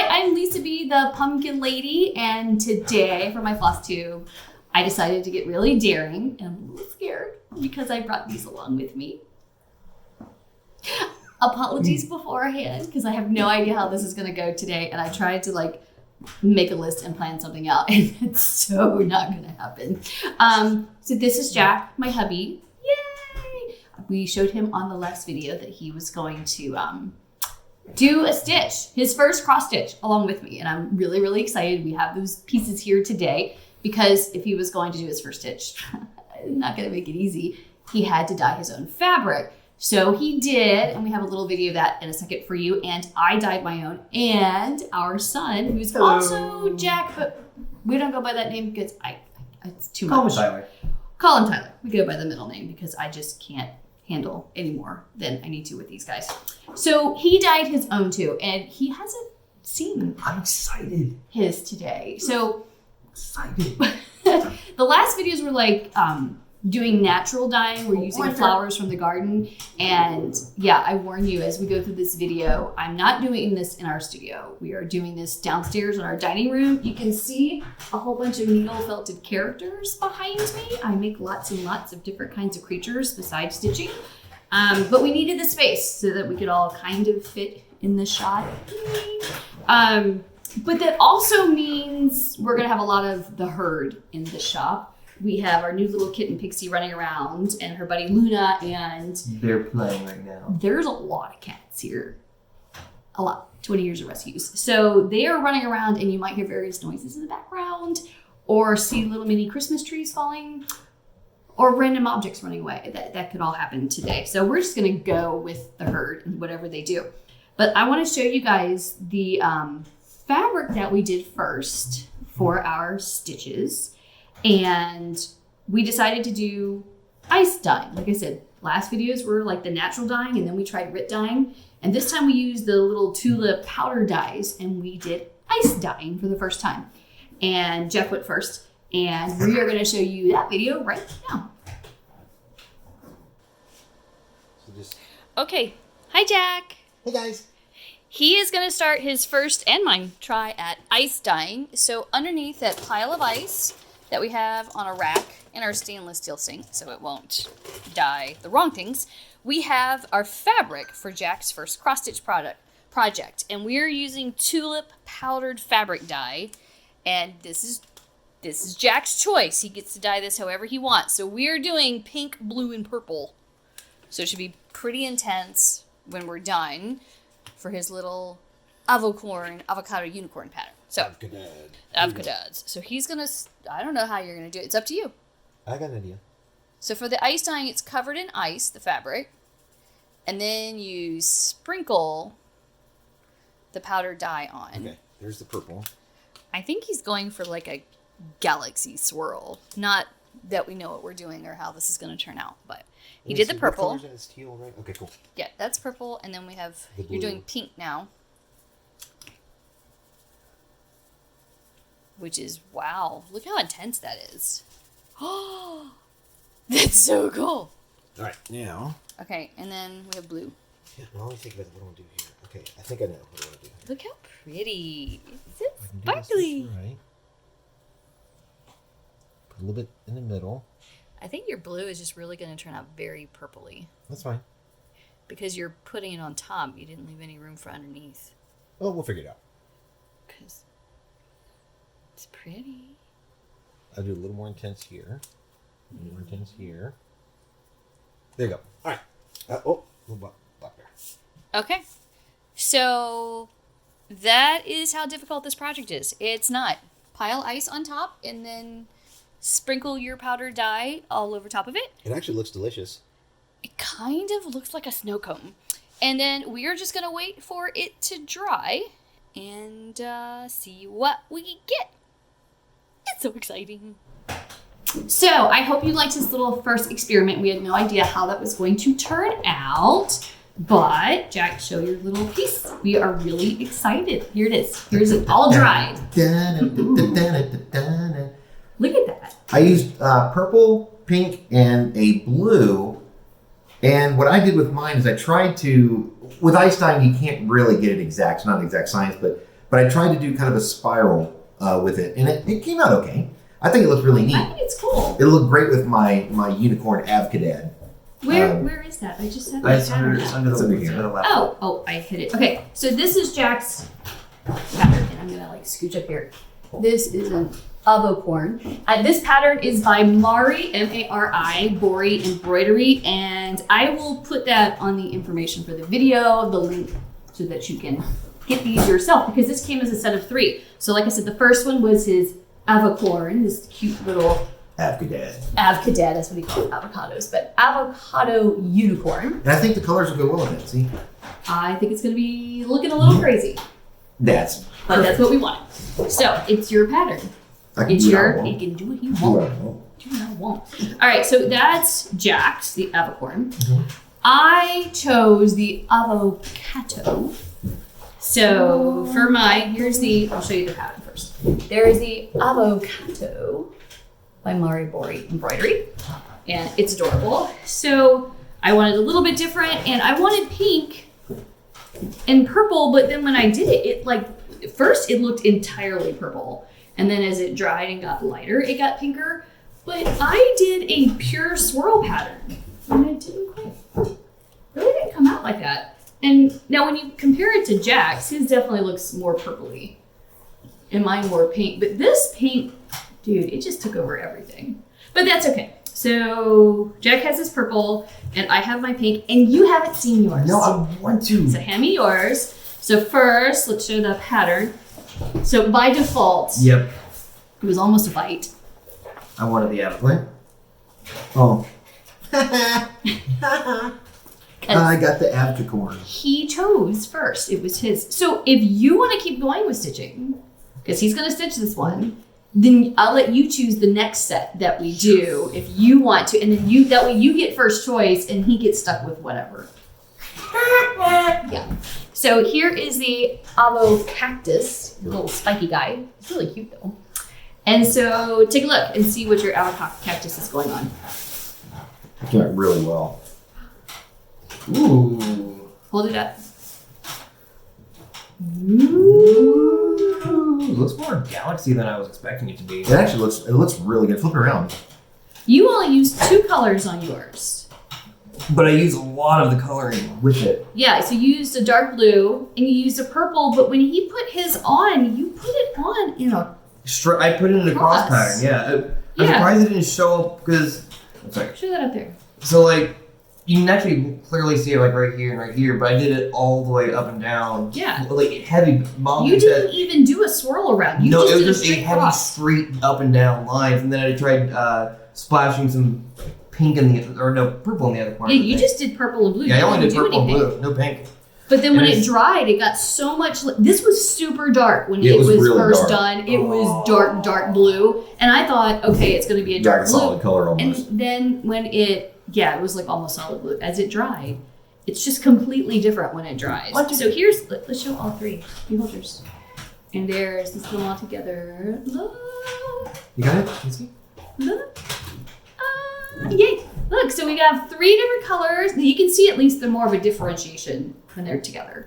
Hi, I'm Lisa B, the Pumpkin Lady, and today for my Flosstube, I decided to get really daring, and I'm a little scared because I brought these along with me. Apologies beforehand because I have no idea how this is going to go today, and I tried to make a list and plan something out, and it's so not going to happen. So this is Jack, my hubby. Yay! We showed him on the last video that he was going to do a stitch, his first cross stitch along with me, and I'm really, really excited. We have those pieces here today because if he was going to do his first stitch, not going to make it easy, he had to dye his own fabric. So he did, and we have a little video of that in a second for you, and I dyed my own, and our son, who's also Jack, but we don't go by that name because it's too much. Call him Tyler. Call him Tyler. We go by the middle name because I just can't handle any more than I need to with these guys. So he dyed his own too, and he hasn't seen I'm excited. his today. So Excited. the last videos were doing natural dyeing. We're using flowers from the garden. And yeah, I warn you as we go through this video, I'm not doing this in our studio. We are doing this downstairs in our dining room. You can see a whole bunch of needle felted characters behind me. I make lots and lots of different kinds of creatures besides stitching. But we needed the space so that we could all kind of fit in the shot. But that also means we're gonna have a lot of the herd in the shop. We have our new little kitten Pixie running around and her buddy Luna, and They're playing right now. there's a lot of cats here. A lot. 20 years of rescues. So they are running around and you might hear various noises in the background or see little mini Christmas trees falling or random objects running away. That could all happen today. So we're just going to go with the herd and whatever they do. But I want to show you guys the fabric that we did first for our stitches. And we decided to do ice dyeing. Like I said, last videos were like the natural dyeing, and then we tried Rit dyeing. And this time we used the little tulip powder dyes, and we did ice dyeing for the first time. And Jeff went first, and we are going to show you that video right now. Okay, hi Jack. Hey guys. He is going to start his first and mine try at ice dyeing. So underneath that pile of ice that we have on a rack in our stainless steel sink so it won't dye the wrong things, we have our fabric for Jack's first cross stitch project. And we are using tulip powdered fabric dye, and this is Jack's choice. He gets to dye this however he wants. So we are doing pink, blue, and purple. So it should be pretty intense when we're done for his little avocado unicorn pattern. So Avcadad. So he's gonna, I don't know how you're gonna do it. It's up to you. I got an idea. So for the ice dyeing, it's covered in ice, the fabric, and then you sprinkle the powdered dye on. Okay, there's the purple. I think he's going for like a galaxy swirl. Not that we know what we're doing or how this is gonna turn out, but he did the purple. What color's that? Teal, right? Okay, cool. Yeah, that's purple, and then we have, you're doing pink now. Which is, wow, look how intense that is. Oh, that's so cool. All right, now. Okay, and then we have blue. Yeah, well, let me think about what I want to do here. Okay, I think I know what I want to do. Look how pretty. Is it I can do sparkly? this right. Put a little bit in the middle. I think your blue is just really going to turn out very purpley. That's fine. Because you're putting it on top. You didn't leave any room for underneath. Well, we'll figure it out. Because it's pretty. I'll do a little more intense here. A little more intense here. There you go. All right. A little black there. Okay. So that is how difficult this project is. It's not. Pile ice on top and then sprinkle your powdered dye all over top of it. It actually looks delicious. It kind of looks like a snow cone. And then we are just going to wait for it to dry and see what we get. It's so exciting. So I hope you liked this little first experiment. We had no idea how that was going to turn out. But Jack, show your little piece. We are really excited. Here it is. Here's it all dried. Look at that. I used purple, pink, and a blue. And what I did with mine is I tried to, with ice dyeing, you can't really get it exact. It's not an exact science, but but I tried to do kind of a spiral with it, and it came out okay. I think it looked really neat. I think it's cool. It looked great with my unicorn Avcadad. Where is that? I just had It's under the left. Oh, I hit it. Okay, so this is Jack's pattern, and I'm gonna like scooch up here. This is an avocorn. This pattern is by Mari, M-A-R-I, Bori Embroidery, and I will put that on the information for the video, the link, so that you can get these yourself, because this came as a set of 3. So like I said, the first one was his avocorn, this cute little Avcadad. Avcadad, that's what he calls avocados, but avocado unicorn. And I think the colors will go well with it, see? I think it's gonna be looking a little crazy, That's but that's what we want. So it's your pattern. I can It's do what I your, want. you can do what you Do what want. I want. Do what I want. All right, so that's Jack's, the avocorn. Mhm. I chose the avocado. So for mine, I'll show you the pattern first. There is the avocado by Mari Bori Embroidery, and it's adorable. So I wanted a little bit different, and I wanted pink and purple, but then when I did it, at first it looked entirely purple, and then as it dried and got lighter, it got pinker. But I did a pure swirl pattern, and it really didn't come out like that. And now when you compare it to Jack's, his definitely looks more purpley, and mine more pink. But this pink, dude, it just took over everything. But that's okay. So Jack has his purple, and I have my pink, and you haven't seen yours. No, I want to. So hand me yours. So first, let's show the pattern. So by default, Yep. it was almost a bite. I wanted the apple. What? Oh. I got the Avcacorn. He chose first. It was his. So if you want to keep going with stitching, because he's going to stitch this one, then I'll let you choose the next set that we do if you want to, and then that way you get first choice and he gets stuck with whatever. Yeah. So here is the avo cactus, the little spiky guy. It's really cute though. And so take a look and see what your avo cactus is going on. It came out really well. Ooh. Hold it up. Ooh. Looks more galaxy than I was expecting it to be. It actually looks really good. Flip it around. You only used 2 colors on yours. But I use a lot of the coloring with it. Yeah, so you used a dark blue and you used a purple, but when he put his on, you put it on in a I put it in a cross Cross. pattern, yeah. I'm Yeah. surprised it didn't show up because. Sorry. show that up there. So, like, you can actually clearly see it, like, right here and right here, but I did it all the way up and down. Yeah. Like, heavy. Mom You said. didn't even do a swirl around. You No, just it did was just a straight heavy, cross. straight up and down lines, and then I tried splashing some pink in purple in the other corner. Yeah, you just did purple and blue. Yeah, I You only didn't did do purple and anything. blue, no pink. But then when And it it's- dried, it got so much. This was super dark when Yeah, it it was was really first dark. done. It was dark blue, and I thought, okay, it's going to be a dark blue. solid color And almost. then when it was like almost solid blue. As it dried, it's just completely different when it dries. So let's show all 3. You hold yours. And there's this them all together. Look, You got it? You see? look. Yay. Look, so we got 3 different colors. You can see at least more of a differentiation when they're together.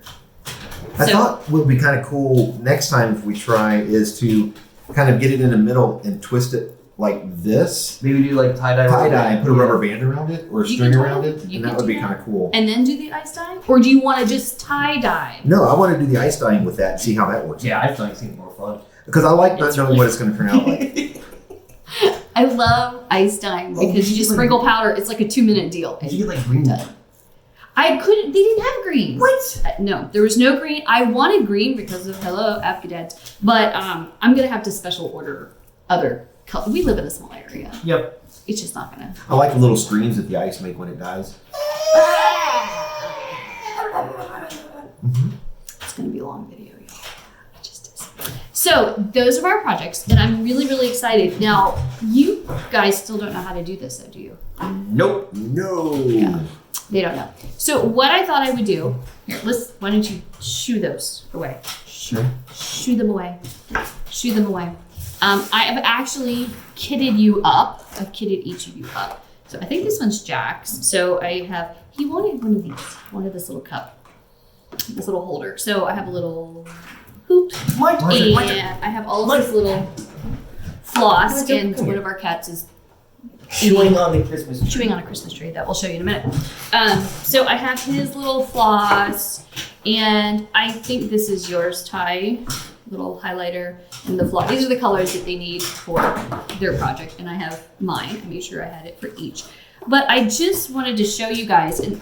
I So- thought what would be kind of cool next time if we try is to kind of get it in the middle and twist it like this. Maybe do like tie-dye. Tie-dye and put a rubber band around it or a You string can around totally- it. you And can that would do be that. kind of cool. And then do the ice dye? Or do you want to just tie dye? No, I want to do the ice dyeing with that and see how that works. Yeah, I feel like it seems more fun. Because I like not It's knowing really what it's going to turn out like. I love ice dyeing because you just sprinkle powder. It's like a 2-minute deal. Did you get like green? Done. I couldn't. They didn't have green. What? No, there was no green. I wanted green because of hello Avcadad, but I'm gonna have to special order other color. We live in a small area. Yep. It's just not gonna. I like the little screams that the ice make when it dies. It's gonna be a long video, y'all. It just is. So those are our projects, and I'm really, really excited. Now, you guys still don't know how to do this, though, do you? Nope. No. Yeah. They don't know. So what I thought I would do here. Why don't you shoo those away? Sure. Shoo them away. Shoo them away. I have actually kitted you up. I've kitted each of you up. So I think this one's Jack's. So he wanted one of these. He wanted this little cup, this little holder. So I have a little poop. My turn. And I have all of this little floss, My turn. and Come one here. of our cats is Chewing on the Christmas tree. chewing on a Christmas tree that we'll show you in a minute. So I have his little floss, and I think this is yours, Ty. Little highlighter and the floss. These are the colors that they need for their project, and I have mine. I made sure I had it for each. But I just wanted to show you guys, and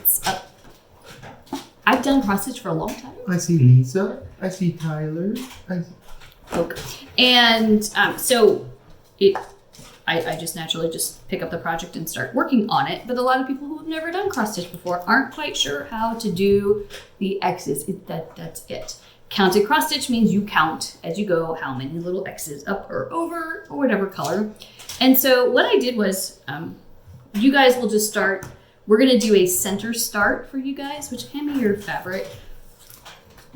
I've done cross stitch for a long time. I see Lisa. I see Tyler. I see... Okay. And so I just naturally just pick up the project and start working on it. But a lot of people who have never done cross stitch before aren't quite sure how to do the X's. That's it. Counted cross stitch means you count as you go how many little X's up or over or whatever color. And so what I did was, you guys will just start. We're gonna do a center start for you guys, which hand me your fabric.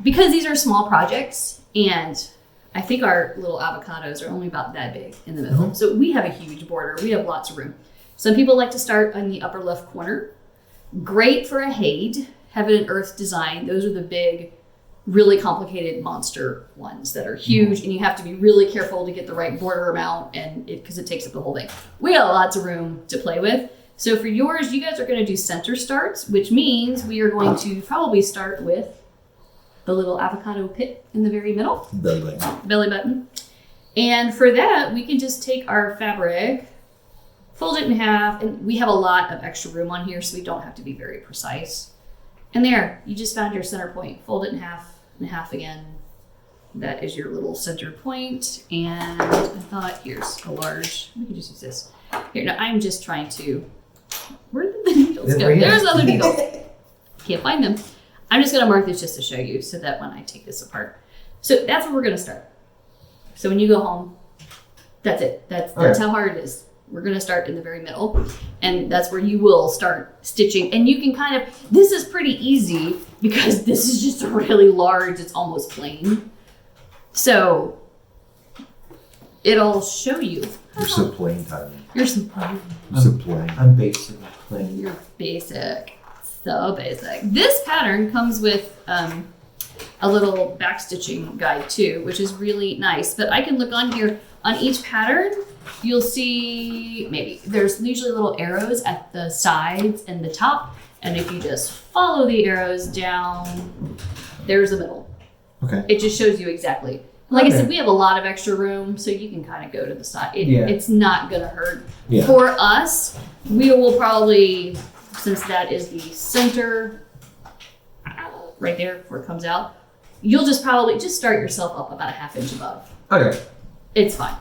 Because these are small projects, and I think our little avocados are only about that big in the middle. So we have a huge border. We have lots of room. Some people like to start on the upper left corner. Great for a Hade, heaven and earth design. Those are the big, really complicated monster ones that are huge, and you have to be really careful to get the right border amount, and because it takes up the whole thing. We got lots of room to play with. So for yours, you guys are going to do center starts, which means we are going to probably start with the little avocado pit in the very middle, belly button. And for that, we can just take our fabric, fold it in half, and we have a lot of extra room on here, so we don't have to be very precise. And there, you just found your center point. Fold it in half again. That is your little center point. And I thought, here's a large, we can just use this. Here, now I'm just trying to, where did the needles go? There's other needles. Can't find them. I'm just gonna mark this just to show you so that when I take this apart. So that's where we're gonna start. So when you go home, that's it. That's how hard it is. We're gonna start in the very middle, and that's where you will start stitching. And you can kind of, this is pretty easy because this is just a really large, it's almost plain. So it'll show you. You're so plain, Tyler. You're so plain. You're so plain. I'm basic. Plain. You're basic. So basic. This pattern comes with a little back stitching guide too, which is really nice. But I can look on here, on each pattern, you'll see maybe there's usually little arrows at the sides and the top. And if you just follow the arrows down, there's the middle. Okay. It just shows you exactly. Like I said, we have a lot of extra room, so you can kind of go to the side. It's not gonna hurt. Yeah. For us, we will probably, since that is the center right there where it comes out, you'll just probably just start yourself up about a ½ inch above. Okay. It's fine.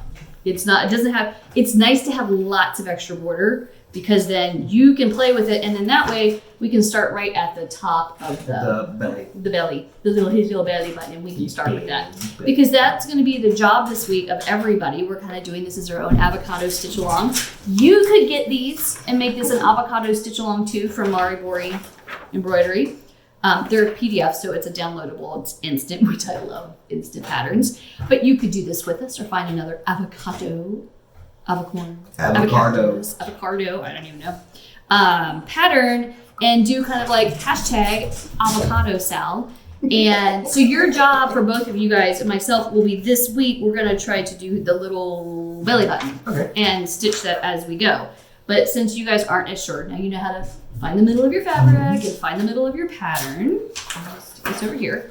It's not, it doesn't have, it's nice to have lots of extra border because then you can play with it, and then that way we can start right at the top of The belly. the belly, his little belly button, and we can start with that. Because that's going to be the job this week of everybody. We're kind of doing this as our own avocado stitch along. You could get these and make this an avocado stitch along too from Mari Bori Embroidery. They're PDF, so it's a downloadable. It's instant, which I love, instant patterns. But you could do this with us or find another avocado, avocado, I don't even know, pattern, and do kind of like hashtag avocado Sal. And so your job for both of you guys and myself will be this week, we're going to try to do the little belly button and stitch that as we go. But since you guys aren't as sure, now you know how to find the middle of your fabric and find the middle of your pattern. I'll stick this over here.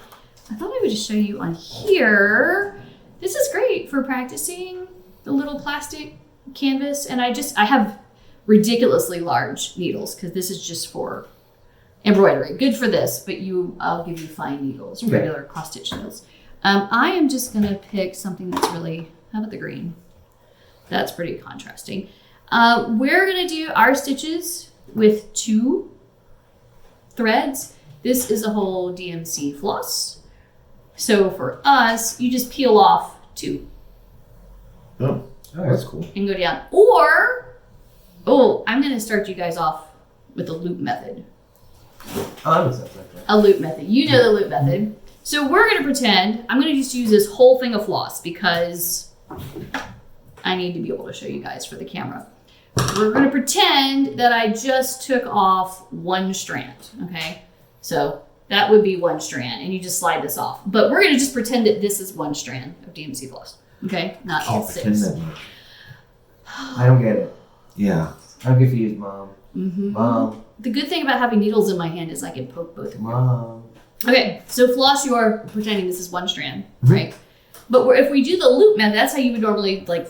I thought I would just show you on here. This is great for practicing the little plastic canvas. And I have ridiculously large needles because this is just for embroidery. Good for this, but I'll give you fine needles, regular cross stitch needles. I am just gonna pick something that's really, how about the green? That's pretty contrasting. We're gonna do our stitches with 2 threads. This is a whole DMC floss. So for us, you just peel off 2. Oh, that's cool. And go down. Or, I'm gonna start you guys off with a loop method. A loop method. You know the loop method. So we're gonna pretend, I'm gonna just use this whole thing of floss because I need to be able to show you guys for the camera. We're gonna pretend that I just took off 1 strand, okay? So that would be one strand, and you just slide this off. But we're gonna just pretend that this is one strand of DMC floss. Okay, not all Can't pretend 6. that much. I don't get it. Yeah. I'm confused, Mom. Mm-hmm. Mom. The good thing about having needles in my hand is I can poke both of them. Mom. Okay, so floss, you are pretending this is one strand, Mhm. right? But if we do the loop method, that's how you would normally, like,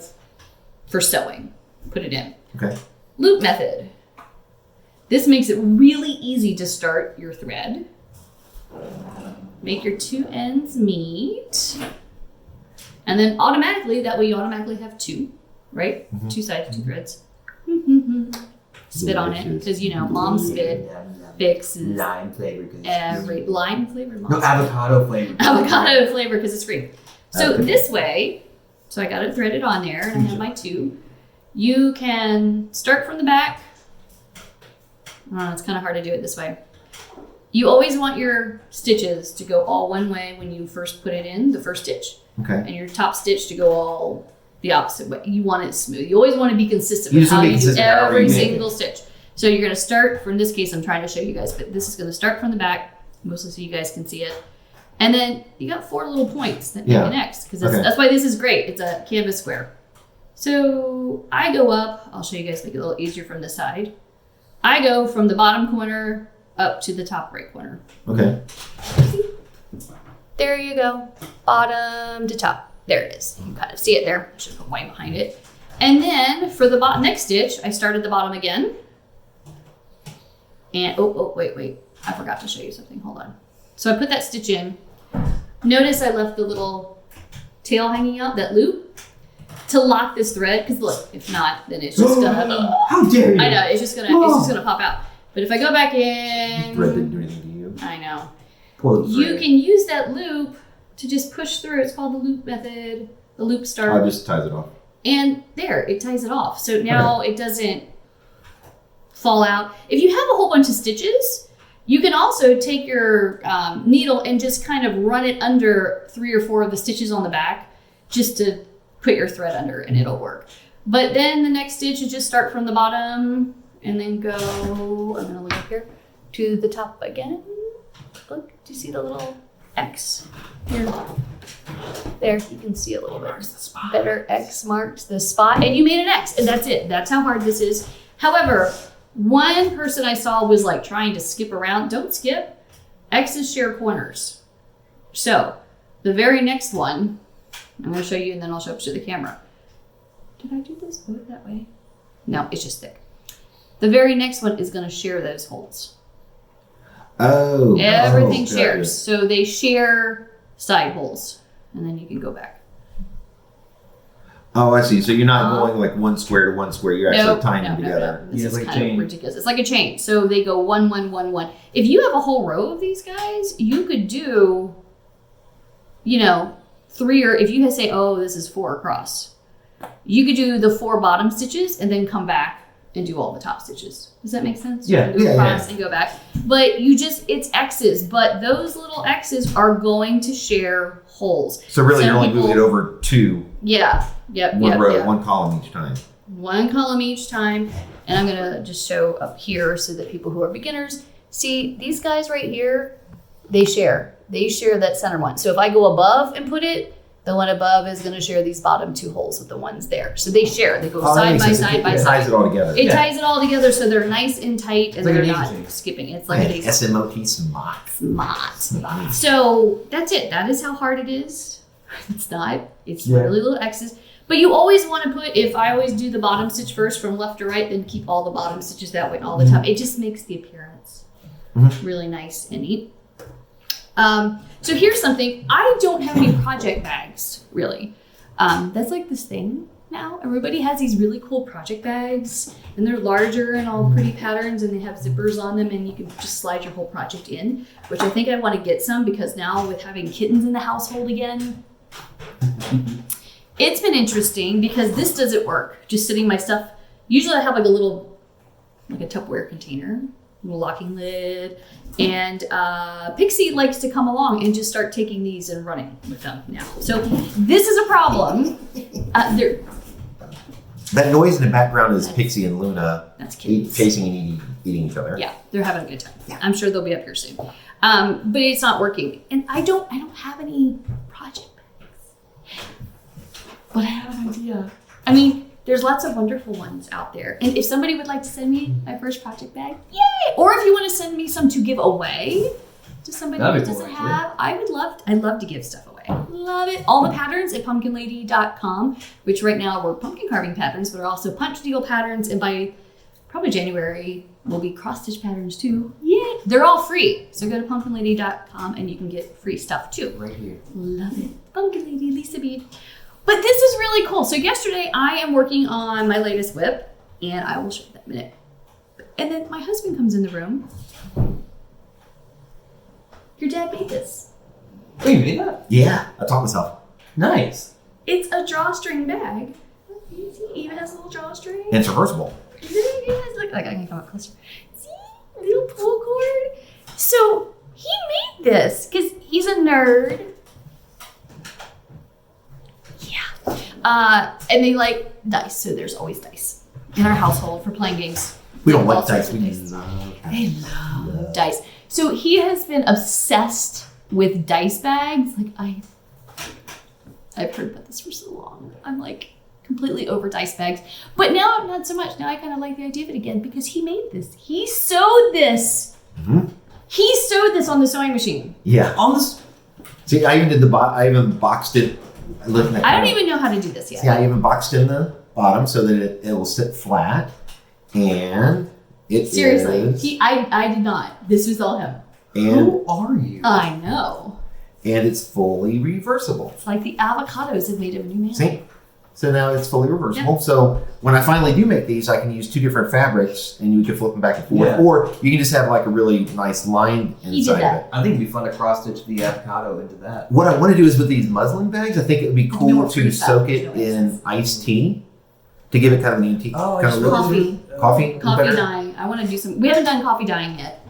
for sewing, put it in. Okay. Loop method. This makes it really easy to start your thread. Make your 2 ends meet. And then automatically, that way you automatically have 2, right? Mhm. 2 sides, 2 threads. Spit on it, because, you know, mom spit fixes Lime flavor. every lime flavored No, mom. avocado flavor. Avocado flavor because it's green. So Okay. this way, so I got it threaded on there and I have my 2. You can start from the back. It's kind of hard to do it this way. You always want your stitches to go all one way when you first put it in, the first stitch. Okay. And your top stitch to go all the opposite way. You want it smooth. You always want to be consistent You with just how wanna be you do consistent however every you make single stitch. So you're going to start, from this case I'm trying to show you guys, but this is going to start from the back, mostly so you guys can see it. And then you got 4 little points that make Yeah. an X, because Okay. that's why this is great. It's a canvas square. So I go up, I'll show you guys, make it a little easier from this side. I go from the bottom corner up to the top right corner. Okay. There you go, bottom to top. There it is. You can kind of see it there. I should put white behind it. And then for the next stitch, I start at the bottom again. And, wait. I forgot to show you something. Hold on. So I put that stitch in. Notice I left the little tail hanging out, that loop, to lock this thread. Because look, if not, then it's just gonna. How dare you? I know it's just gonna pop out. But if I go back in, Thread didn't do anything to you. I know. Pull the You thread. can use that loop to just push through. It's called the loop method, the loop start. Oh, it just ties it off. And there, it ties it off. So now it doesn't fall out. If you have a whole bunch of stitches, you can also take your needle and just kind of run it under 3 or 4 of the stitches on the back just to put your thread under and it'll work. But then the next stitch is just start from the bottom and then go, I'm gonna look up here, to the top again. Look, do you see the little X here? There, you can see a little bit better. X marks the spot, and you made an X, and that's it. That's how hard this is. However, one person I saw was like trying to skip around. Don't skip. X's share corners. So the very next one, I'm going to show you, and then I'll show up to the camera. Did I do this both that way? No, it's just thick. The very next one is going to share those holes. Oh. Everything gotcha. shares. So they share side holes. And then you can go back. Oh, I see. So you're not going like one square to one square. You're actually Nope, tying no, them no, together. no. This Yeah, is like a kind of chain. ridiculous. It's like a chain. So they go 1, 1, 1, 1. If you have a whole row of these guys, you could do, 3, or if you say, oh, this is 4 across, you could do the 4 bottom stitches and then come back and do all the top stitches. Does that make sense? Yeah, You can go yeah, across and go back. But it's X's, but those little X's are going to share holes. So really, Some you're only people- moving it over 2, Yeah. Yep. one yep, row, yep. 1 column each time. 1 column each time. And I'm gonna just show up here so that people who are beginners see these guys right here, they share that center one. So if I go above and put it, the one above is gonna share these bottom 2 holes with the ones there. So they share, they go Oh, that side makes by sense. side by It ties side. it all together. It Yeah. ties it all together so they're nice and tight and It's like they're an not agency. skipping. It's like a daisy. SMOT smart. Smart. So that's it. That is how hard it is. It's not. It's Yeah. literally little X's. But you always want to put, if I always do the bottom stitch first from left to right, then keep all the bottom stitches that way all the time. It just makes the appearance really nice and neat. So here's something. I don't have any project bags, really. That's like this thing now. Everybody has these really cool project bags, and they're larger and all pretty patterns, and they have zippers on them, and you can just slide your whole project in, which I think I want to get some because now with having kittens in the household again, it's been interesting because this doesn't work. Just sitting my stuff. Usually I have like a Tupperware container, little locking lid, and Pixie likes to come along and just start taking these and running with them now. So this is a problem. They're That noise in the background is Pixie and Luna That's kittens. chasing and eating each other. Yeah, they're having a good time. I'm sure they'll be up here soon. But it's not working. And I don't have any project bags. But I have an idea. I mean, there's lots of wonderful ones out there. And if somebody would like to send me my first project bag, yay! Or if you want to send me some to give away to somebody That'd who be cool, doesn't actually. have, I'd love to give stuff away. Love it. All the patterns at pumpkinlady.com, which right now we're pumpkin carving patterns, but are also punch needle patterns. And by probably January, will be cross stitch patterns too. Yeah, they're all free. So go to pumpkinlady.com and you can get free stuff too. Right here. Love it. Pumpkin Lady, Lisa B. But this is really cool. So yesterday I am working on my latest whip, and I will show you that in a minute. And then my husband comes in the room. Your dad made this. Oh, you made that? Yeah, I taught myself. Nice. It's a drawstring bag. You see, it even has a little drawstring. And it's reversible. Look, like I can come up closer. See, little pull cord. So he made this because he's a nerd. Yeah. And they like dice, so there's always dice in our household for playing games. We don't All like dice. sorts of We dice. love They love dice. So he has been obsessed with dice bags. Like I've heard about this for so long. I'm like completely over dice bags. But now not so much. Now I kind of like the idea of it again because he made this. He sewed this. Mhm. He sewed this on the sewing machine. Yeah. On this. See, I even did I even boxed it. I don't even know how to do this yet. See, I even boxed in the bottom so that it will sit flat, and it Seriously, is- I did not. This was all him. and Who are you? I know. and it's fully reversible. It's like the avocados have made him a new man. See? So now it's fully reversible. So when I finally do make these, I can use two different fabrics, and you can flip them back and forth, Yeah. or you can just have like a really nice line He inside did that. of it. I think it'd be fun to cross stitch the avocado into that. What I want to do is with these muslin bags, I think it would be It's cool more to free stuff, soak you it know, in iced tea to give it kind of an antique Oh, kind of look. Coffee. Coffee? Coffee Better? dyeing. I want to do some. We haven't done coffee dyeing yet.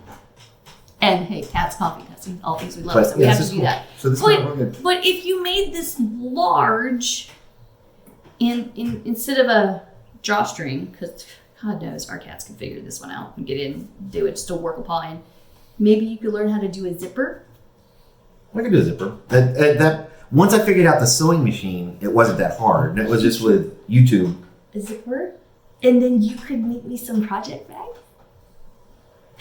And hey, Cat's coffee testing, all things we love. But So we yeah, have this to is do cool. that. So this is But, real good. but if you made this large, instead of a drawstring, because God knows our cats can figure this one out and get in, they would still work a paw in. Maybe you could learn how to do a zipper. I could do a zipper. That once I figured out the sewing machine, it wasn't that hard. And it was just with YouTube. A zipper, and then you could make me some project bags.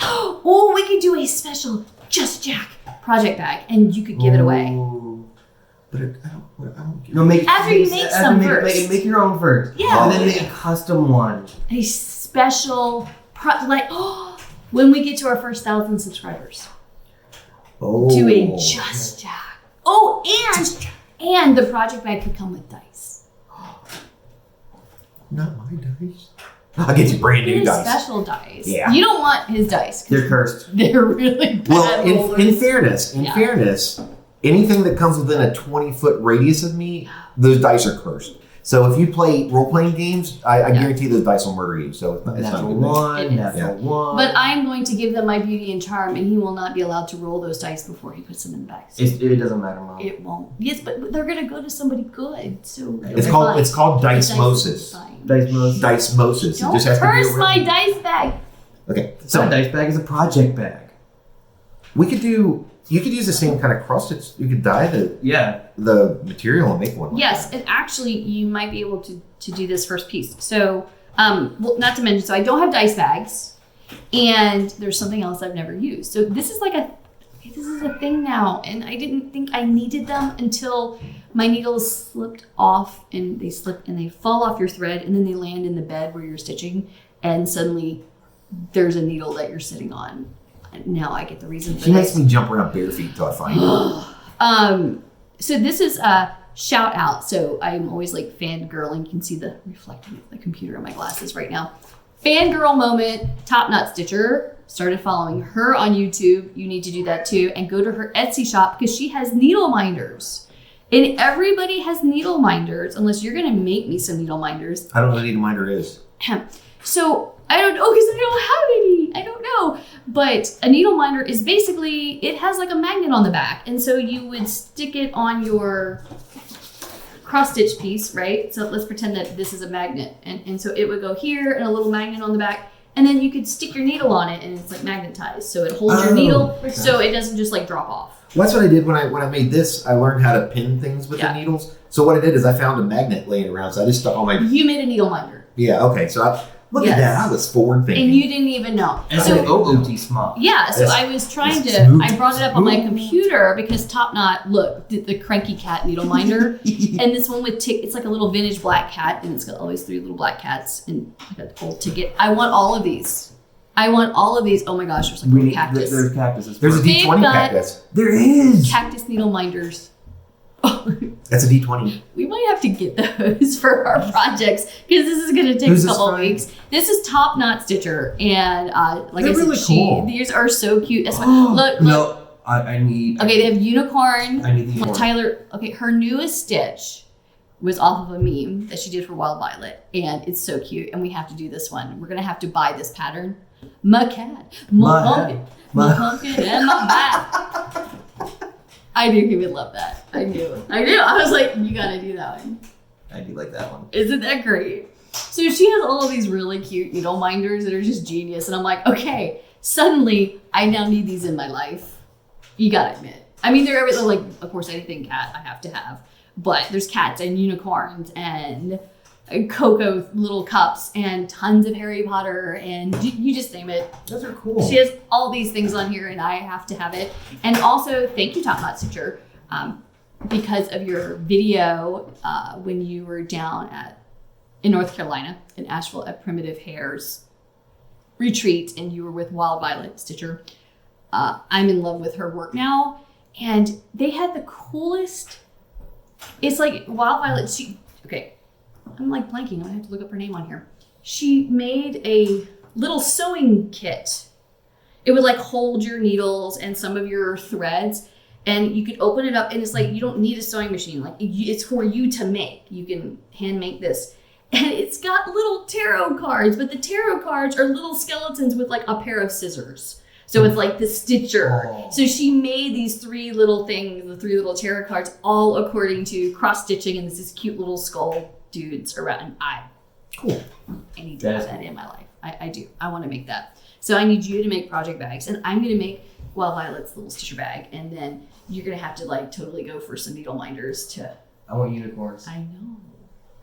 Oh, we could do a special Just Jack project bag, and you could give it away. Ooh. But I don't No, make After you make some first. Make your own first. Yeah. And then make a custom one. A special when we get to our first 1,000 subscribers, Oh. do a Just Jack. Oh, and the project bag could come with dice. Not my dice. I'll get you brand new His dice. special dice. Yeah. You don't want his dice. 'Cause They're cursed. they're really bad. Well, in rollers. fairness, Yeah. anything that comes within a 20-foot radius of me, those dice are cursed. So if you play role-playing games, I Yeah. guarantee those dice will murder you. So it's not a Natural good thing. It one, is. natural one. But I'm going to give them my beauty and charm, and he will not be allowed to roll those dice before he puts them in the bags. It doesn't matter, Mom. It won't. Yes, but they're gonna go to somebody good. So It's they're called fine. it's called Dice dicemosis. is fine. Dice most. Dicemosis. Don't It just has to be curse a my real- dice bag. Okay, So a so dice bag is a project bag. we could do. You could use the same kind of cross stitch. You could dye Yeah. the material and make one. like Yes, that. and actually, you might be able to do this first piece. So, well, not to mention, so I don't have dice bags, and there's something else I've never used. So this is this is a thing now, and I didn't think I needed them until my needles slipped off, and they slip and they fall off your thread, and then they land in the bed where you're stitching, and suddenly there's a needle that you're sitting on. And now I get the reason for She this. makes me jump around bare feet till I find it. So this is a shout out. So I'm always like fangirling. You can see the reflecting of the computer on my glasses right now. Fangirl moment, Top Knot Stitcher. Started following her on YouTube. You need to do that too. And go to her Etsy shop because she has needle minders. And everybody has needle minders unless you're going to make me some needle minders. I don't know what a needle minder is. So I don't know because I don't have any. I don't know. But a needle minder is basically, it has like a magnet on the back. And so you would stick it on your cross stitch piece, right? So let's pretend that this is a magnet. And so it would go here and a little magnet on the back. And then you could stick your needle on it, and it's like magnetized, so it holds your needle, so it doesn't just like drop off. Well, that's what I did when I made this. I learned how to pin things with the needles. So what I did is I found a magnet laying around, so I just stuck all my. You made a needle minder. Yeah. Okay. So look at that. I was forward thinking. And you didn't even know. That's an OOT smart. Yeah. So I was trying to. I brought it up on my computer because Top Knot, look, the cranky cat needle minder, and this one with it's like a little vintage black cat, and it's got all these 3 little black cats and like a whole ticket. I want all of these. Oh my gosh, there's like a little cactus. There's cactuses. There's a D20 cactus. There is. Cactus needle minders. That's a D20. We might have to get those for our projects because this is going to take a couple of weeks. This is Top Knot Stitcher, and like They're I said, really cool. These are so cute. That's look. No, I need. Okay, they have unicorn. I need the unicorn. Tyler. Okay, her newest stitch was off of a meme that she did for Wild Violet, and it's so cute. And we have to do this one. We're gonna have to buy this pattern. My cat, my pumpkin, and my bat. I knew he would love that. I knew. I was like, you gotta do that one. I do like that one. Isn't that great? So she has all of these really cute needle minders that are just genius. And I'm like, okay, suddenly I now need these in my life. You gotta admit. I mean, they're everything, like, of course, anything cat I have to have. But there's cats and unicorns and cocoa little cups and tons of Harry Potter and you just name it. Those are cool. She has all these things on here and I have to have it. And also, thank you, Top Knot Stitcher, because of your video when you were down in North Carolina, in Asheville at Primitive Hair's retreat, and you were with Wild Violet Stitcher. I'm in love with her work now. And they had the coolest, it's like Wild Violet, I'm like blanking. I'm gonna have to look up her name on here. She made a little sewing kit. It would like hold your needles and some of your threads, and you could open it up, and it's like you don't need a sewing machine. Like it's for you to make. You can hand make this, and it's got little tarot cards, but the tarot cards are little skeletons with like a pair of scissors. So it's like the Stitcher. Oh. So she made these 3 little things, the 3 little tarot cards, all according to cross stitching, and this cute little skull dudes around. Cool. I need to have that in my life. I do. I want to make that. So I need you to make project bags, and I'm going to make Wild Violet's little Stitcher bag, and then you're going to have to like totally go for some needle minders to. I want unicorns. I know.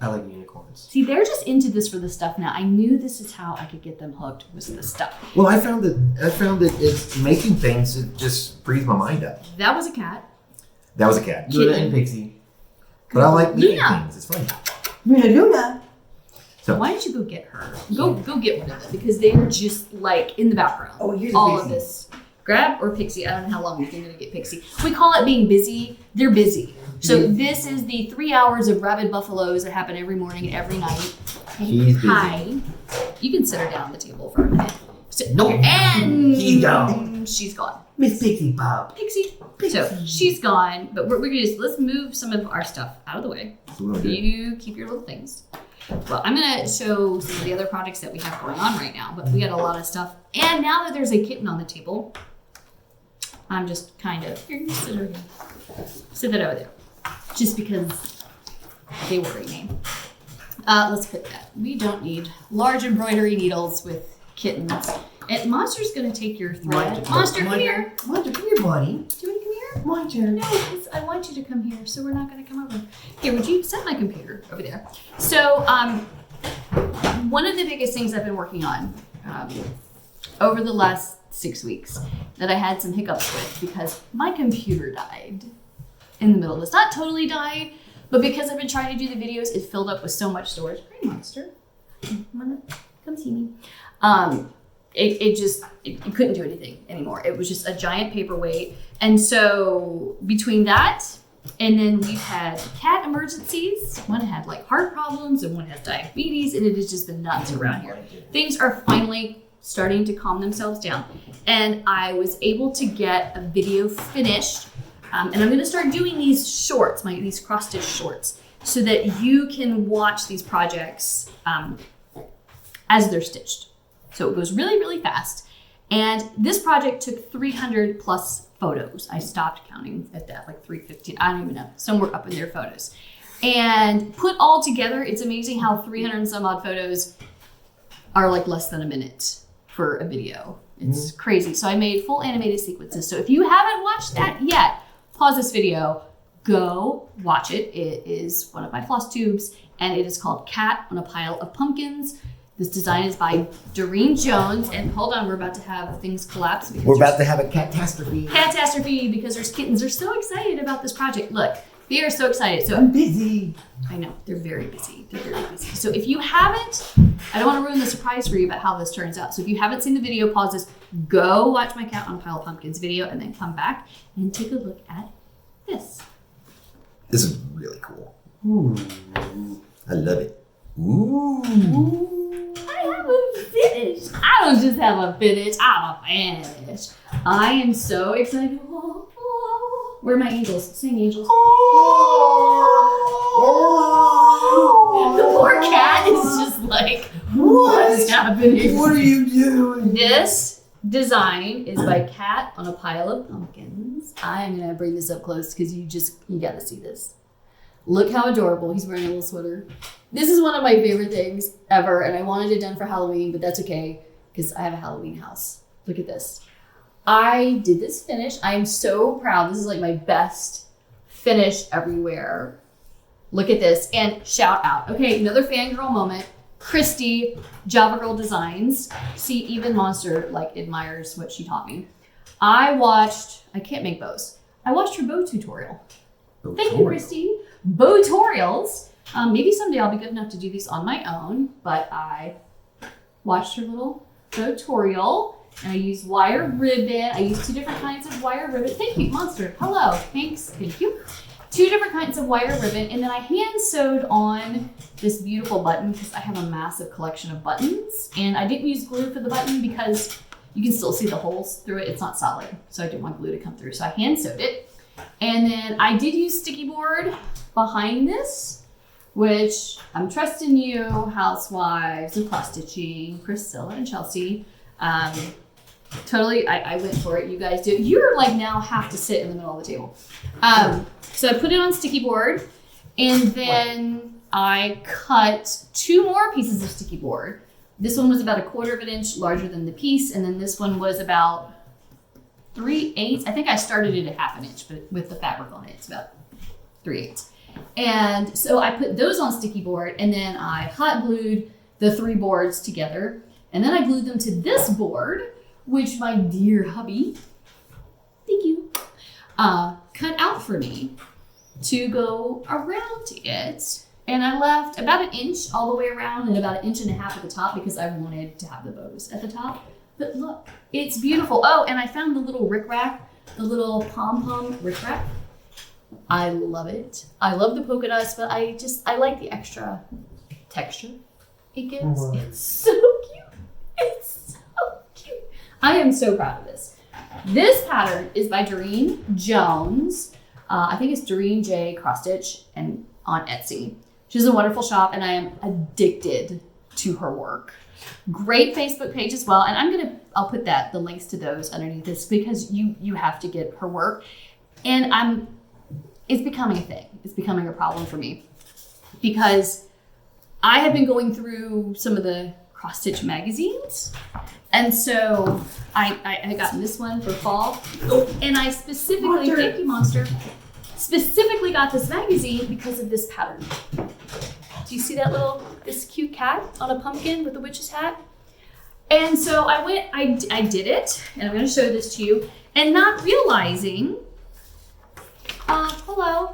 I like unicorns. See, they're just into this for the stuff now. I knew this is how I could get them hooked, was the stuff. Well, I found that it's making things. It just frees my mind up. That was a cat. That was a cat. Luna and Pixie. But I like making Luna. things. It's fun. Luna. So Why don't you go get her? Go get one of them because they are just like in the background. Oh, here's all Pixie. of this. Grab or Pixie. I don't know how long we're going to get Pixie. We call it being busy. They're busy. So this is the 3 hours of rabid buffaloes that happen every morning and every night. He's busy. Hi. You can sit her down on the table for a minute. No. And He's gone. she's gone. Miss Pixie Pop. Pixie. So she's gone, but we're gonna let's move some of our stuff out of the way. So what do I do? You keep your little things. Well, I'm gonna show some of the other projects that we have going on right now, but we got a lot of stuff. And now that there's a kitten on the table, I'm just kind of here. Sit over here. Sit that over there, just because they worry me. Let's put that. We don't need large embroidery needles with kittens. And Monster's gonna take your thread. Monster, come here. Monster, come here, buddy. Do you want to come here? Monster. No, I want you to come here, so we're not going to come over. Here, would you set my computer over there? So, one of the biggest things I've been working on over the last 6 weeks that I had some hiccups with because my computer died in the middle of this. Not totally died, but because I've been trying to do the videos, it filled up with so much storage. Hey, Monster. Come see me. It couldn't do anything anymore. It was just a giant paperweight. And so between that, and then we've had cat emergencies. One had like heart problems and one has diabetes, and it has just been nuts around here. Things are finally starting to calm themselves down. And I was able to get a video finished. And I'm gonna start doing these shorts, these cross-stitch shorts, so that you can watch these projects as they're stitched. So it goes really, really fast. And this project took 300 plus photos. I stopped counting at that, like 315, I don't even know, somewhere up in their photos. And put all together, it's amazing how 300 and some odd photos are like less than a minute for a video. It's crazy. So I made full animated sequences. So if you haven't watched that yet, pause this video, go watch it. It is one of my Flosstubes, and it is called Cat on a Pile of Pumpkins. This design is by Doreen Jones. And hold on, we're about to have things collapse. We're about to have a catastrophe. Catastrophe, because there's kittens. They're so excited about this project. Look, they are so excited. So I'm busy. I know, they're very busy. They're very busy. So if you haven't, I don't want to ruin the surprise for you about how this turns out. So if you haven't seen the video, pause this, go watch my Cat on a Pile of Pumpkins video, and then come back and take a look at this. This is really cool. Ooh. I love it. Ooh. I have a finish. I don't just have a finish, I have a finish. I am so excited. Where are my angels? Sing, angels. The poor cat is just like, what's happening? What are you doing? This design is by Cat on a Pile of Pumpkins. I'm gonna bring this up close because you gotta see this. Look how adorable. He's wearing a little sweater. This is one of my favorite things ever, and I wanted it done for Halloween, but that's okay because I have a Halloween house. Look at this. I did this finish. I am so proud. This is like my best finish everywhere. Look at this, and shout out. Okay, another fangirl moment. Christy, Java Girl Designs. See, even Monster like admires what she taught me. I can't make bows. I watched her bow tutorial. Thank you, Christy. Bow tutorials. Maybe someday I'll be good enough to do these on my own, but I watched her little tutorial, and I used wire ribbon. I used 2 different kinds of wire ribbon. Thank you, Monster. Hello. Thanks. Thank you. 2 different kinds of wire ribbon, and then I hand sewed on this beautiful button because I have a massive collection of buttons, and I didn't use glue for the button because you can still see the holes through it. It's not solid, so I didn't want glue to come through, so I hand sewed it. And then I did use sticky board behind this, which I'm trusting you, housewives of cross stitching, Priscilla and Chelsea. Totally, I went for it. You guys do. You're like now have to sit in the middle of the table. So I put it on sticky board, and then I cut 2 more pieces of sticky board. This one was about 1/4 of an inch larger than the piece, and then this one was about 3/8. I think I started it at 1/2 an inch, but with the fabric on it, it's about 3/8. And so I put those on sticky board, and then I hot glued the 3 boards together, and then I glued them to this board, which my dear hubby, thank you, cut out for me to go around it. And I left about 1 inch all the way around and about 1.5 inches at the top because I wanted to have the bows at the top. But look, it's beautiful. Oh, and I found the little rickrack, the little pom-pom rickrack. I love it. I love the polka dots, but I like the extra texture it gives. Wow. It's so cute. It's so cute. I am so proud of this. This pattern is by Doreen Jones. I think it's Doreen J Cross Stitch and on Etsy. She's a wonderful shop, and I am addicted to her work. Great Facebook page as well, and I'll put the links to those underneath this because you have to get her work. And it's becoming a thing. It's becoming a problem for me because I have been going through some of the cross stitch magazines, and so I got this one for fall, and I specifically thank you, Monster. Specifically got this magazine because of this pattern. Do you see this cute cat on a pumpkin with a witch's hat? And so I did it, and I'm going to show this to you, and not realizing, hello,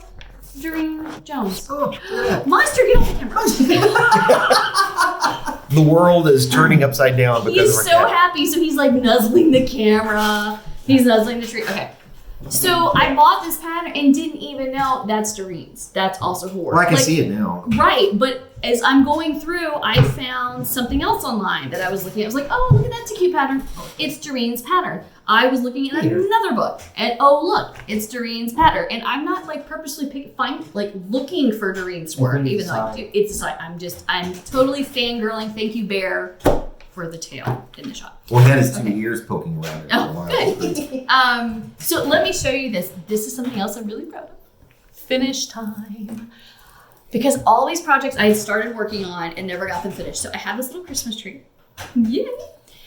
Doreen Jones. Oh, yeah. Monster, get off the camera. The world is turning upside down because He's of our so cat. happy, so he's like nuzzling the camera. He's nuzzling the tree. Okay. So I bought this pattern and didn't even know that's Doreen's. That's also her work. Well, I can see it now. Right, but as I'm going through, I found something else online that I was looking at. I was like, oh, look at that's a cute pattern. It's Doreen's pattern. I was looking at another book, and oh look, it's Doreen's pattern. And I'm not like purposely looking for Doreen's work, even though I do. It's a site. I'm totally fangirling. Thank you, Bear, for the tail in the shop. Well, he had his 2 ears poking around it for a Oh, while. good. So let me show you this. This is something else I'm really proud of. Finish time. Because all these projects I had started working on and never got them finished. So I have this little Christmas tree. Yay!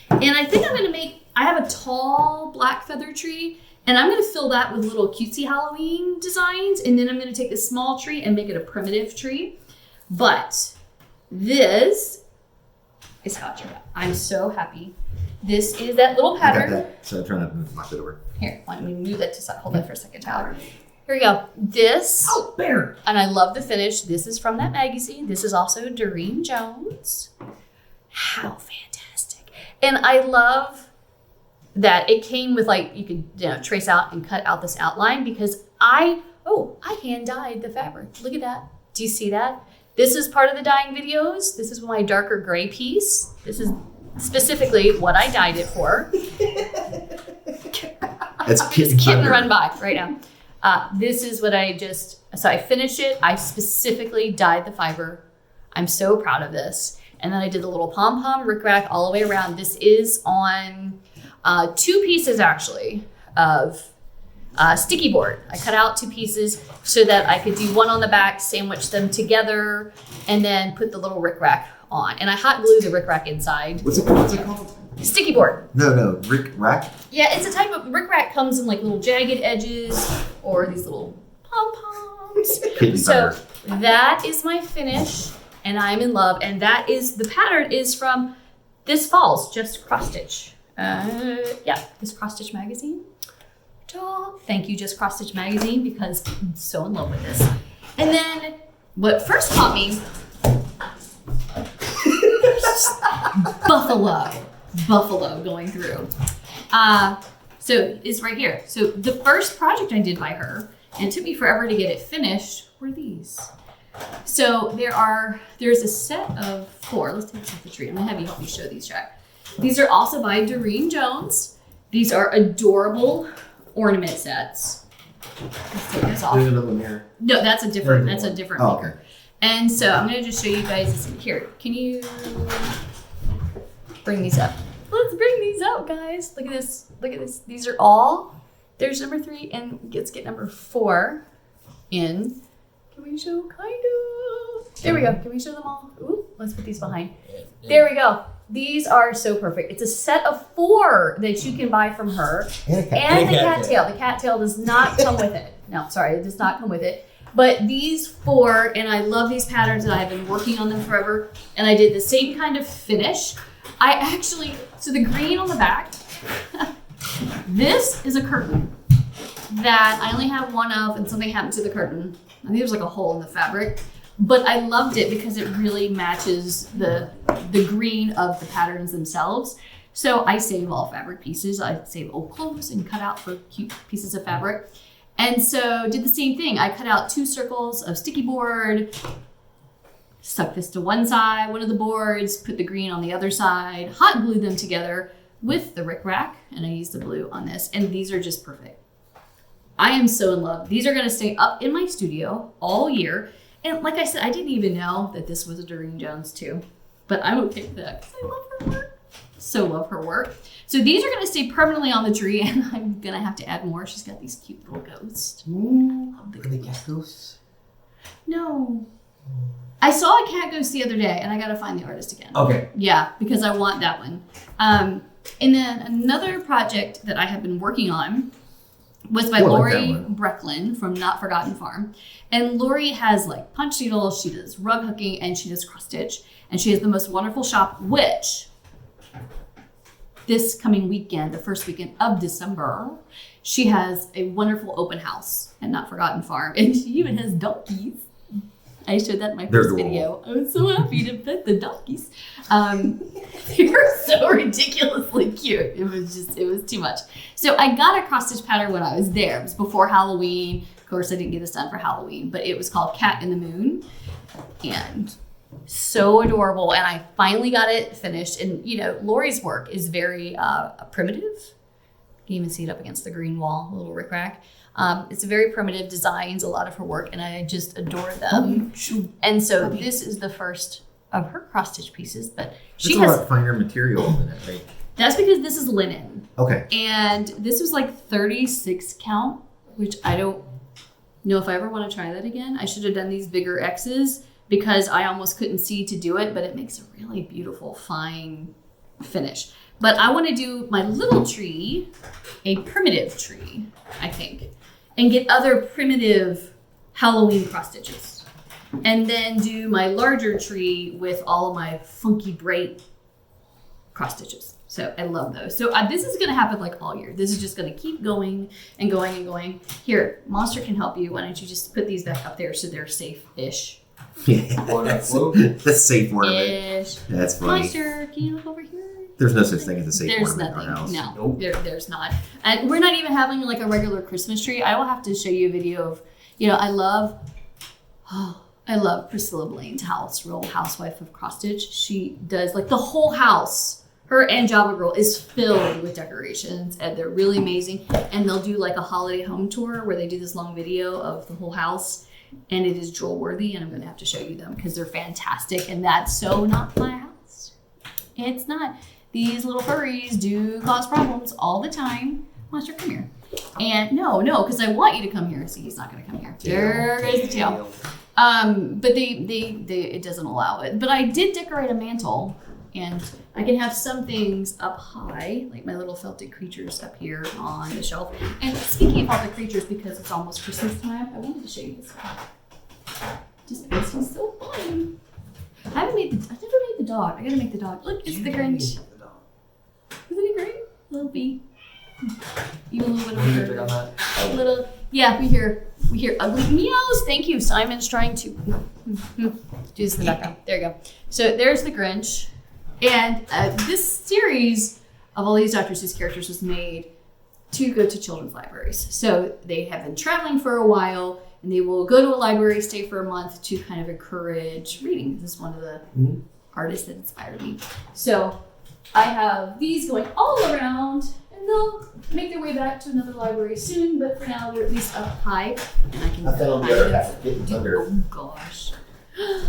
And I think I'm gonna I have a tall black feather tree, and I'm gonna fill that with little cutesy Halloween designs, and then I'm gonna take this small tree and make it a primitive tree. But this is how it turned out. I'm so happy. This is that little I got pattern. that. So I'm trying to move my bit over. Here, let me move that to side. Hold that for a second, Tyler. Here we go. This, Oh, bear. and I love the finish. This is from that magazine. This is also Doreen Jones. How fantastic. And I love that it came with you could trace out and cut out this outline because I hand dyed the fabric. Look at that. Do you see that? This is part of the dyeing videos. This is my darker gray piece. This is specifically what I dyed it for. It's Kitten run by right now. This is what so I finished it. I specifically dyed the fiber. I'm so proud of this. And then I did the little pom-pom rickrack all the way around. This is on 2 pieces actually of sticky board. I cut out 2 pieces so that I could do one on the back, sandwich them together, and then put the little rickrack on. And I hot glue the rickrack inside. What's it called? Sticky board. No, Rick Rack. Yeah, it's a type of rickrack comes in little jagged edges or these little pom-poms. So that is my finish, and I'm in love. And the pattern is from this fall's Just Cross Stitch. This Cross Stitch magazine. Thank you, Just Cross Stitch magazine, because I'm so in love with this. And then what first caught me, buffalo going through. So it's right here. So the first project I did by her, and it took me forever to get it finished, were these. So there's a set of 4. Let's take this off the tree. I'm gonna have you help me show these, Jack. These are also by Doreen Jones. These are adorable ornament sets. Let's take this off. There's another mirror. No, that's a different Oh, maker. okay. And so I'm gonna just show you guys this here. Can you bring these up? Let's bring these out, guys. Look at this. Look at this. These are all. There's number 3, and let's get number 4 in. Can we show kind of? There we go. Can we show them all? Ooh, let's put these behind. There we go. These are so perfect. It's a set of 4 that you can buy from her. And the cattail. The cattail does not come with it. No, sorry, it does not come with it. But these 4, and I love these patterns, and I've been working on them forever. And I did the same kind of finish. So the green on the back, this is a curtain that I only have one of, and something happened to the curtain. I think there's a hole in the fabric. But I loved it because it really matches the green of the patterns themselves. So I save all fabric pieces. I save old clothes and cut out for cute pieces of fabric. And so did the same thing. I cut out 2 circles of sticky board, stuck this to one side, one of the boards, put the green on the other side, hot glued them together with the rickrack, and I used the blue on this. And these are just perfect. I am so in love. These are gonna stay up in my studio all year. And like I said, I didn't even know that this was a Doreen Jones too, but I'm okay with that because I love her work. So love her work. So these are gonna stay permanently on the tree, and I'm gonna have to add more. She's got these cute little ghosts. Ooh, are they cat ghosts? No. I saw a cat ghost the other day, and I gotta find the artist again. Okay. Yeah, because I want that one. And then another project that I have been working on was by Lori Brecklin from Not Forgotten Farm. And Lori has punch needles, she does rug hooking, and she does cross stitch. And she has the most wonderful shop, which this coming weekend, the first weekend of December, she has a wonderful open house at Not Forgotten Farm. And she even has donkeys. I showed that in my first video. I was so happy to pet the donkeys. They were so ridiculously cute. It was too much. So I got a cross stitch pattern when I was there. It was before Halloween. Of course, I didn't get this done for Halloween, but it was called Cat in the Moon. And so adorable. And I finally got it finished. And Lori's work is very primitive. You can even see it up against the green wall, a little rickrack. It's a very primitive designs, a lot of her work, and I just adore them. And so this is the first of her cross stitch pieces, but she has a lot finer material than it, right? That's because this is linen. Okay. And this was 36 count, which I don't know if I ever want to try that again. I should have done these bigger X's because I almost couldn't see to do it, but it makes a really beautiful, fine finish. But I want to do my little tree a primitive tree, I think, and get other primitive Halloween cross stitches. And then do my larger tree with all of my funky bright cross stitches. So I love those. So this is going to happen like all year. This is just going to keep going and going and going. Here, Monster can help you. Why don't you just put these back up there so they're safe-ish. That's safe ornament. Ish. That's funny. Monster, can you look over here? There's no such thing as a safe There's ornament nothing. in our house. No, Nope. there's not. And we're not even having like a regular Christmas tree. I will have to show you a video of, I love Priscilla Blaine's house, Real Housewife of Cross Stitch. She does like the whole house. Her and Java Girl is filled with decorations, and they're really amazing. And they'll do like a holiday home tour where they do this long video of the whole house, and it is droll worthy. And I'm going to have to show you them because they're fantastic. And that's so not my house. It's not. These little furries do cause problems all the time. Monster, come here. And no, because I want you to come here. See, he's not going to come here. There goes the tail. But they it doesn't allow it. But I did decorate a mantle, and I can have some things up high, like my little felted creatures up here on the shelf. And speaking of felted creatures, because it's almost Christmas time, I wanted to show you this one. Just because he's so fun. I've never made the dog. I gotta make the dog. Look, it's the Grinch. Isn't it great? Little bee. Even a little bit of a little. Yeah, we hear ugly meows. Thank you. Simon's trying to do this in the background. There you go. So there's the Grinch, and this series of all these Dr. Seuss characters was made to go to children's libraries. So they have been traveling for a while, and they will go to a library, stay for a month to kind of encourage reading. This is one of the artists that inspired me. So I have these going all around, and they'll make their way back to another library soon, but for now they're at least up high. And I can I found the other half of Kitten Thunder. Oh gosh.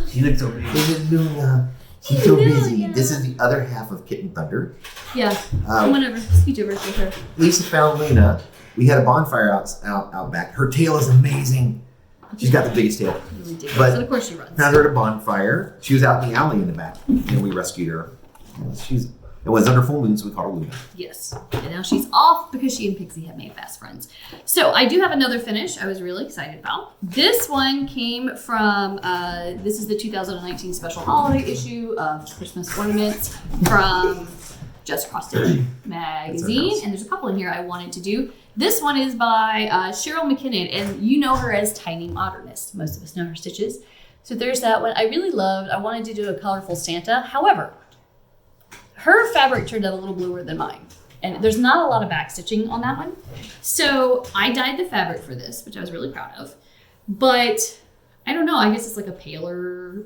She looks so big. This is Luna. She's so busy. Yeah. This is the other half of Kitten Thunder. Yeah. Whatever. Speech over with her. Lisa found Luna. We had a bonfire out back. Her tail is amazing. She's got the biggest tail. Ridiculous. But And of course she runs. Found her at a bonfire. She was out in the alley in the back, and we rescued her. It was under full moon, so we called her Luna. Yes. And now she's off because she and Pixie have made fast friends. So I do have another finish I was really excited about. This one came from, this is the 2019 special holiday issue of Christmas Ornaments from Just Cross Stitch magazine. And there's a couple in here I wanted to do. This one is by Cheryl McKinnon, and you know her as Tiny Modernist. Most of us know her stitches. So there's that one. I really loved. I wanted to do a colorful Santa. However, her fabric turned out a little bluer than mine. And there's not a lot of back stitching on that one. So I dyed the fabric for this, which I was really proud of. But I don't know, I guess it's like a paler,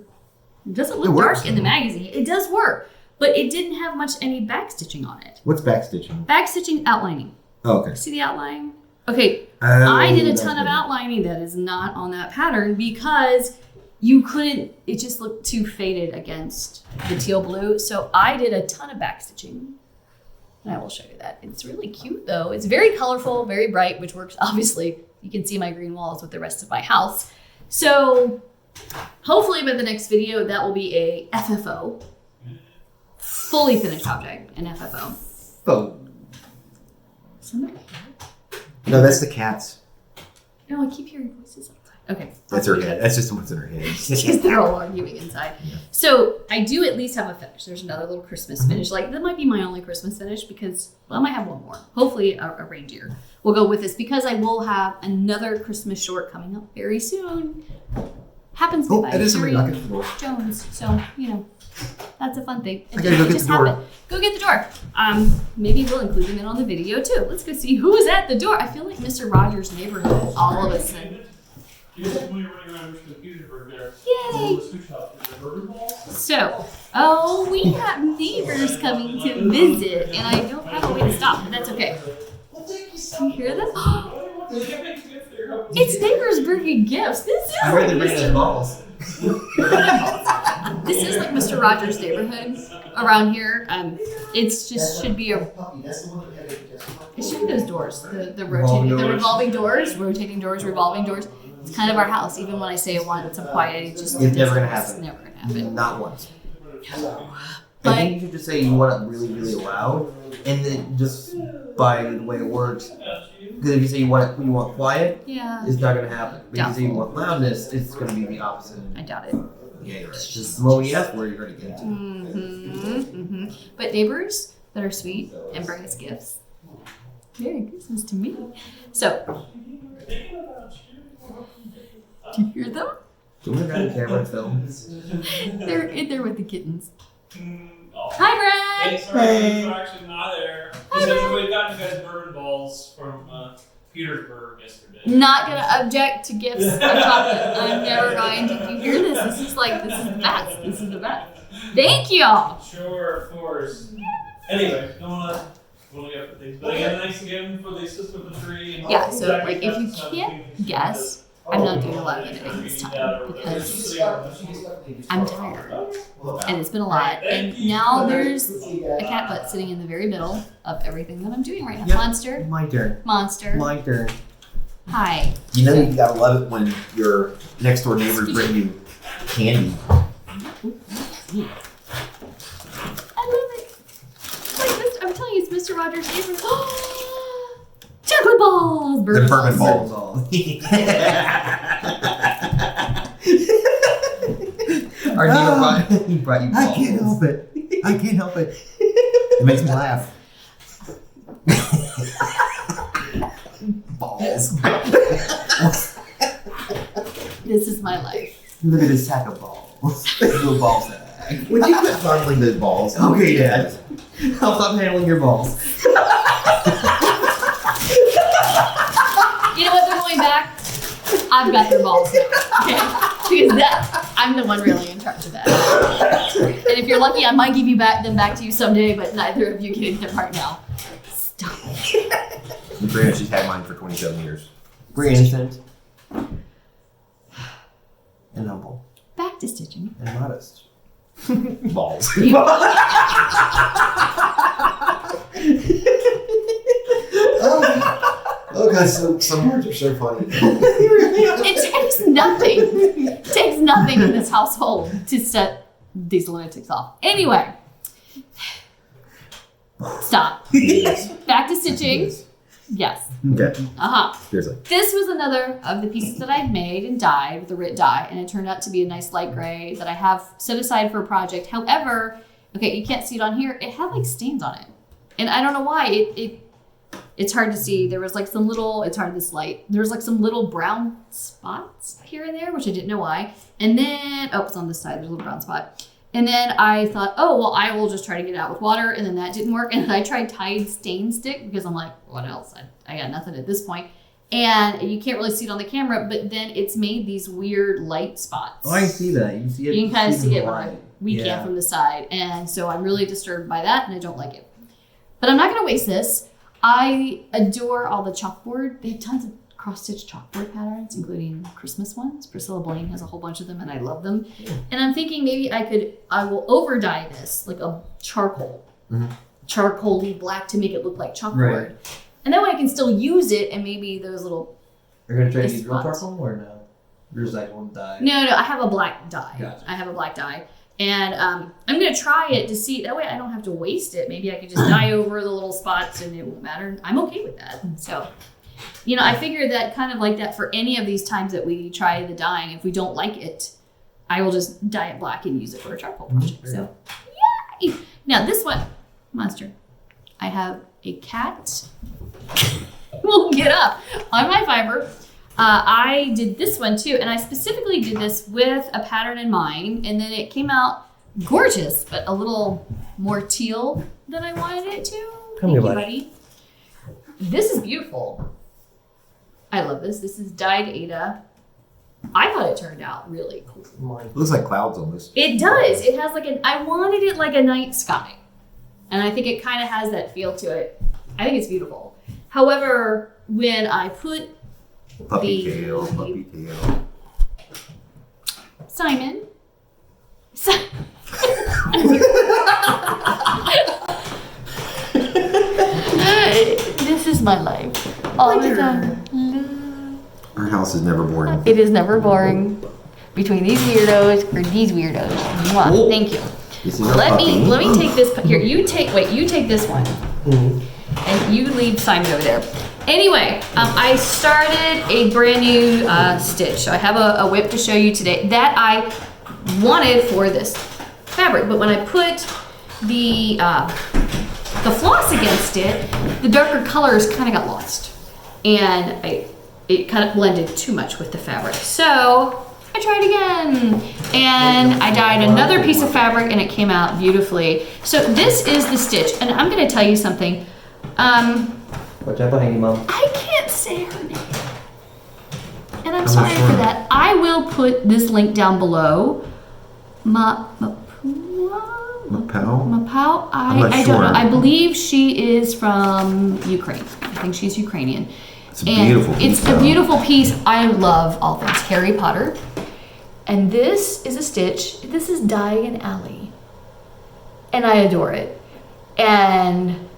it doesn't look dark in the magazine. It does work, but it didn't have any back stitching on it. What's backstitching? Back stitching outlining. Oh, okay. See the outline? Okay, I did a ton of outlining that is not on that pattern because you couldn't, it just looked too faded against the teal blue. So I did a ton of back stitching. And I will show you that. It's really cute though. It's very colorful, very bright, which works obviously. You can see my green walls with the rest of my house. So hopefully by the next video, that will be a FFO. Fully finished object, an FFO. Oh. Somebody? No, that's the cats. No, I keep hearing voices outside. Okay. That's her head. That's just what's in her head. Because they're all arguing inside. Yeah. So I do at least have a finish. There's another little Christmas finish. Like that might be my only Christmas finish because I might have one more. Hopefully a reindeer will go with this because I will have another Christmas short coming up very soon. Happens to be by that is somebody Sherry knocking at the door. Jones. So, that's a fun thing. I gotta go get the door. Go get the door. Maybe we'll include them in on the video too. Let's go see who's at the door. I feel like Mr. Rogers' neighborhood all of a sudden. You just running around with the computer there. Yay! So, we have neighbors coming to visit, and I don't have a way to stop, but that's okay. You hear this? It's neighbors bringing gifts. This is I heard they're bringing us balls. This is like Mr. Rogers' neighborhood around here. It's just should be it should be those doors, the revolving doors, rotating doors, revolving doors. It's kind of our house. Even when I say I want some quiet, it's It's never gonna It's happen. never gonna happen. Not once. I think you should just say you want it really, really loud, and then just by the way it works. Because if you say you want quiet, Yeah. it's not gonna happen. But if you say you Doubtful. want loudness, it's gonna be the opposite. I doubt it. Yeah, you're right. It's just well, when you ask where you're gonna get to. But neighbors that are sweet and bring us gifts. Merry Christmas to me. So, do you hear them? Do we have a camera and film? They're in there with the kittens. Oh. Hi, Hey, Brad. sorry, you're actually not there. Because we got you guys bourbon balls from Petersburg yesterday. Not gonna object to gifts of chocolate. I'm never going to. Do you hear this? This is the best. This is the best. Thank y'all. Sure, of course. Anyway, don't wanna get for things. But again, thanks again for the assist with the tree. And Yeah, so like if you can't guess, I'm not doing a lot of editing this time because I'm tired and it's been a lot. And now there's a cat butt sitting in the very middle of everything that I'm doing right now. Yep. Monster, My turn. monster. My turn. Hi. You know you gotta love it when your next door neighbors bring you candy. I love it. It's like I'm telling you, it's Mr. Rogers' favorite. Chocolate balls, The bourbon balls. balls. Ardino he brought you balls. I can't help it. I can't help it. It makes me laugh. Balls. This is my life. Look at this sack of balls. Little ball sack. Would you quit fondling those balls? Okay, Dad. I'll stop handling your balls. You know what? They're going back. I've got their balls now. Okay? Because I'm the one really in charge of that. And if you're lucky, I might give them back to you someday, but neither of you getting them right now. Stop it. Granted, she's had mine for 27 years. We're innocent. And humble. Back to stitching. And modest. Balls. Oh god, some words are so funny. It takes nothing. It takes nothing in this household to set these lunatics off. Anyway. Stop. Back to stitching. Yes. Okay, seriously. This was another of the pieces that I've made and dyed with a RIT dye, and it turned out to be a nice light gray that I have set aside for a project. However, okay, you can't see it on here. It had like stains on it, and I don't know why. It's hard to see. There was like some little. It's hard this light. There was like some little brown spots here and there, which I didn't know why. And then it's on this side. There's a little brown spot. And then I thought, oh, well, I will just try to get it out with water. And then that didn't work. And I tried Tide Stain Stick because I'm like, what else? I got nothing at this point. And you can't really see it on the camera, but then it's made these weird light spots. Oh, I see that. You see it. You can kind of see it light. when we can from the side. And so I'm really disturbed by that, and I don't like it. But I'm not going to waste this. I adore all the chalkboard. They have tons of cross-stitch chalkboard patterns, including Christmas ones. Priscilla Blaine has a whole bunch of them, and I love them. And I'm thinking maybe I will over dye this like a charcoal, charcoal-y black to make it look like chalkboard. Right. And that way I can still use it, and maybe those little. You're gonna try to This use real spot. charcoal or no? Yours like one dye. No, I have a black dye. Gotcha. I have a black dye. And I'm going to try it to see. That way I don't have to waste it. Maybe I could just dye over the little spots and it won't matter. I'm okay with that. So, I figured that kind of like that for any of these times that we try the dyeing. If we don't like it, I will just dye it black and use it for a charcoal project. So, yay! Now this one, monster. I have a cat. Will get up on my fiber. I did this one too, and I specifically did this with a pattern in mind, and then it came out gorgeous, but a little more teal than I wanted it to. Come here, buddy. This is beautiful. I love this. This is dyed Ada. I thought it turned out really cool. It looks like clouds almost. It does. It has I wanted it like a night sky, and I think it kind of has that feel to it. I think it's beautiful. However, when I put Puppy tail. Simon. This is my life. All the time. Our house is never boring. It is never boring. between these weirdos or these weirdos. Mwah. Cool. Thank you. This is our Let puppy. me take this. Here, you take this one, and you leave Simon over there. Anyway, I started a brand new stitch. So I have a whip to show you today that I wanted for this fabric, but when I put the floss against it, the darker colors kind of got lost, and it kind of blended too much with the fabric. So I tried again, and I dyed another piece of fabric, and it came out beautifully. So this is the stitch, and I'm going to tell you something. Watch out behind you, Mom. I can't say her name, and I'm sorry for that. I will put this link down below. Mapao? I don't know. I believe she is from Ukraine. I think she's Ukrainian. It's a beautiful piece. It's a beautiful piece. I love all things Harry Potter. And this is a stitch. This is Diagon Alley. And I adore it. And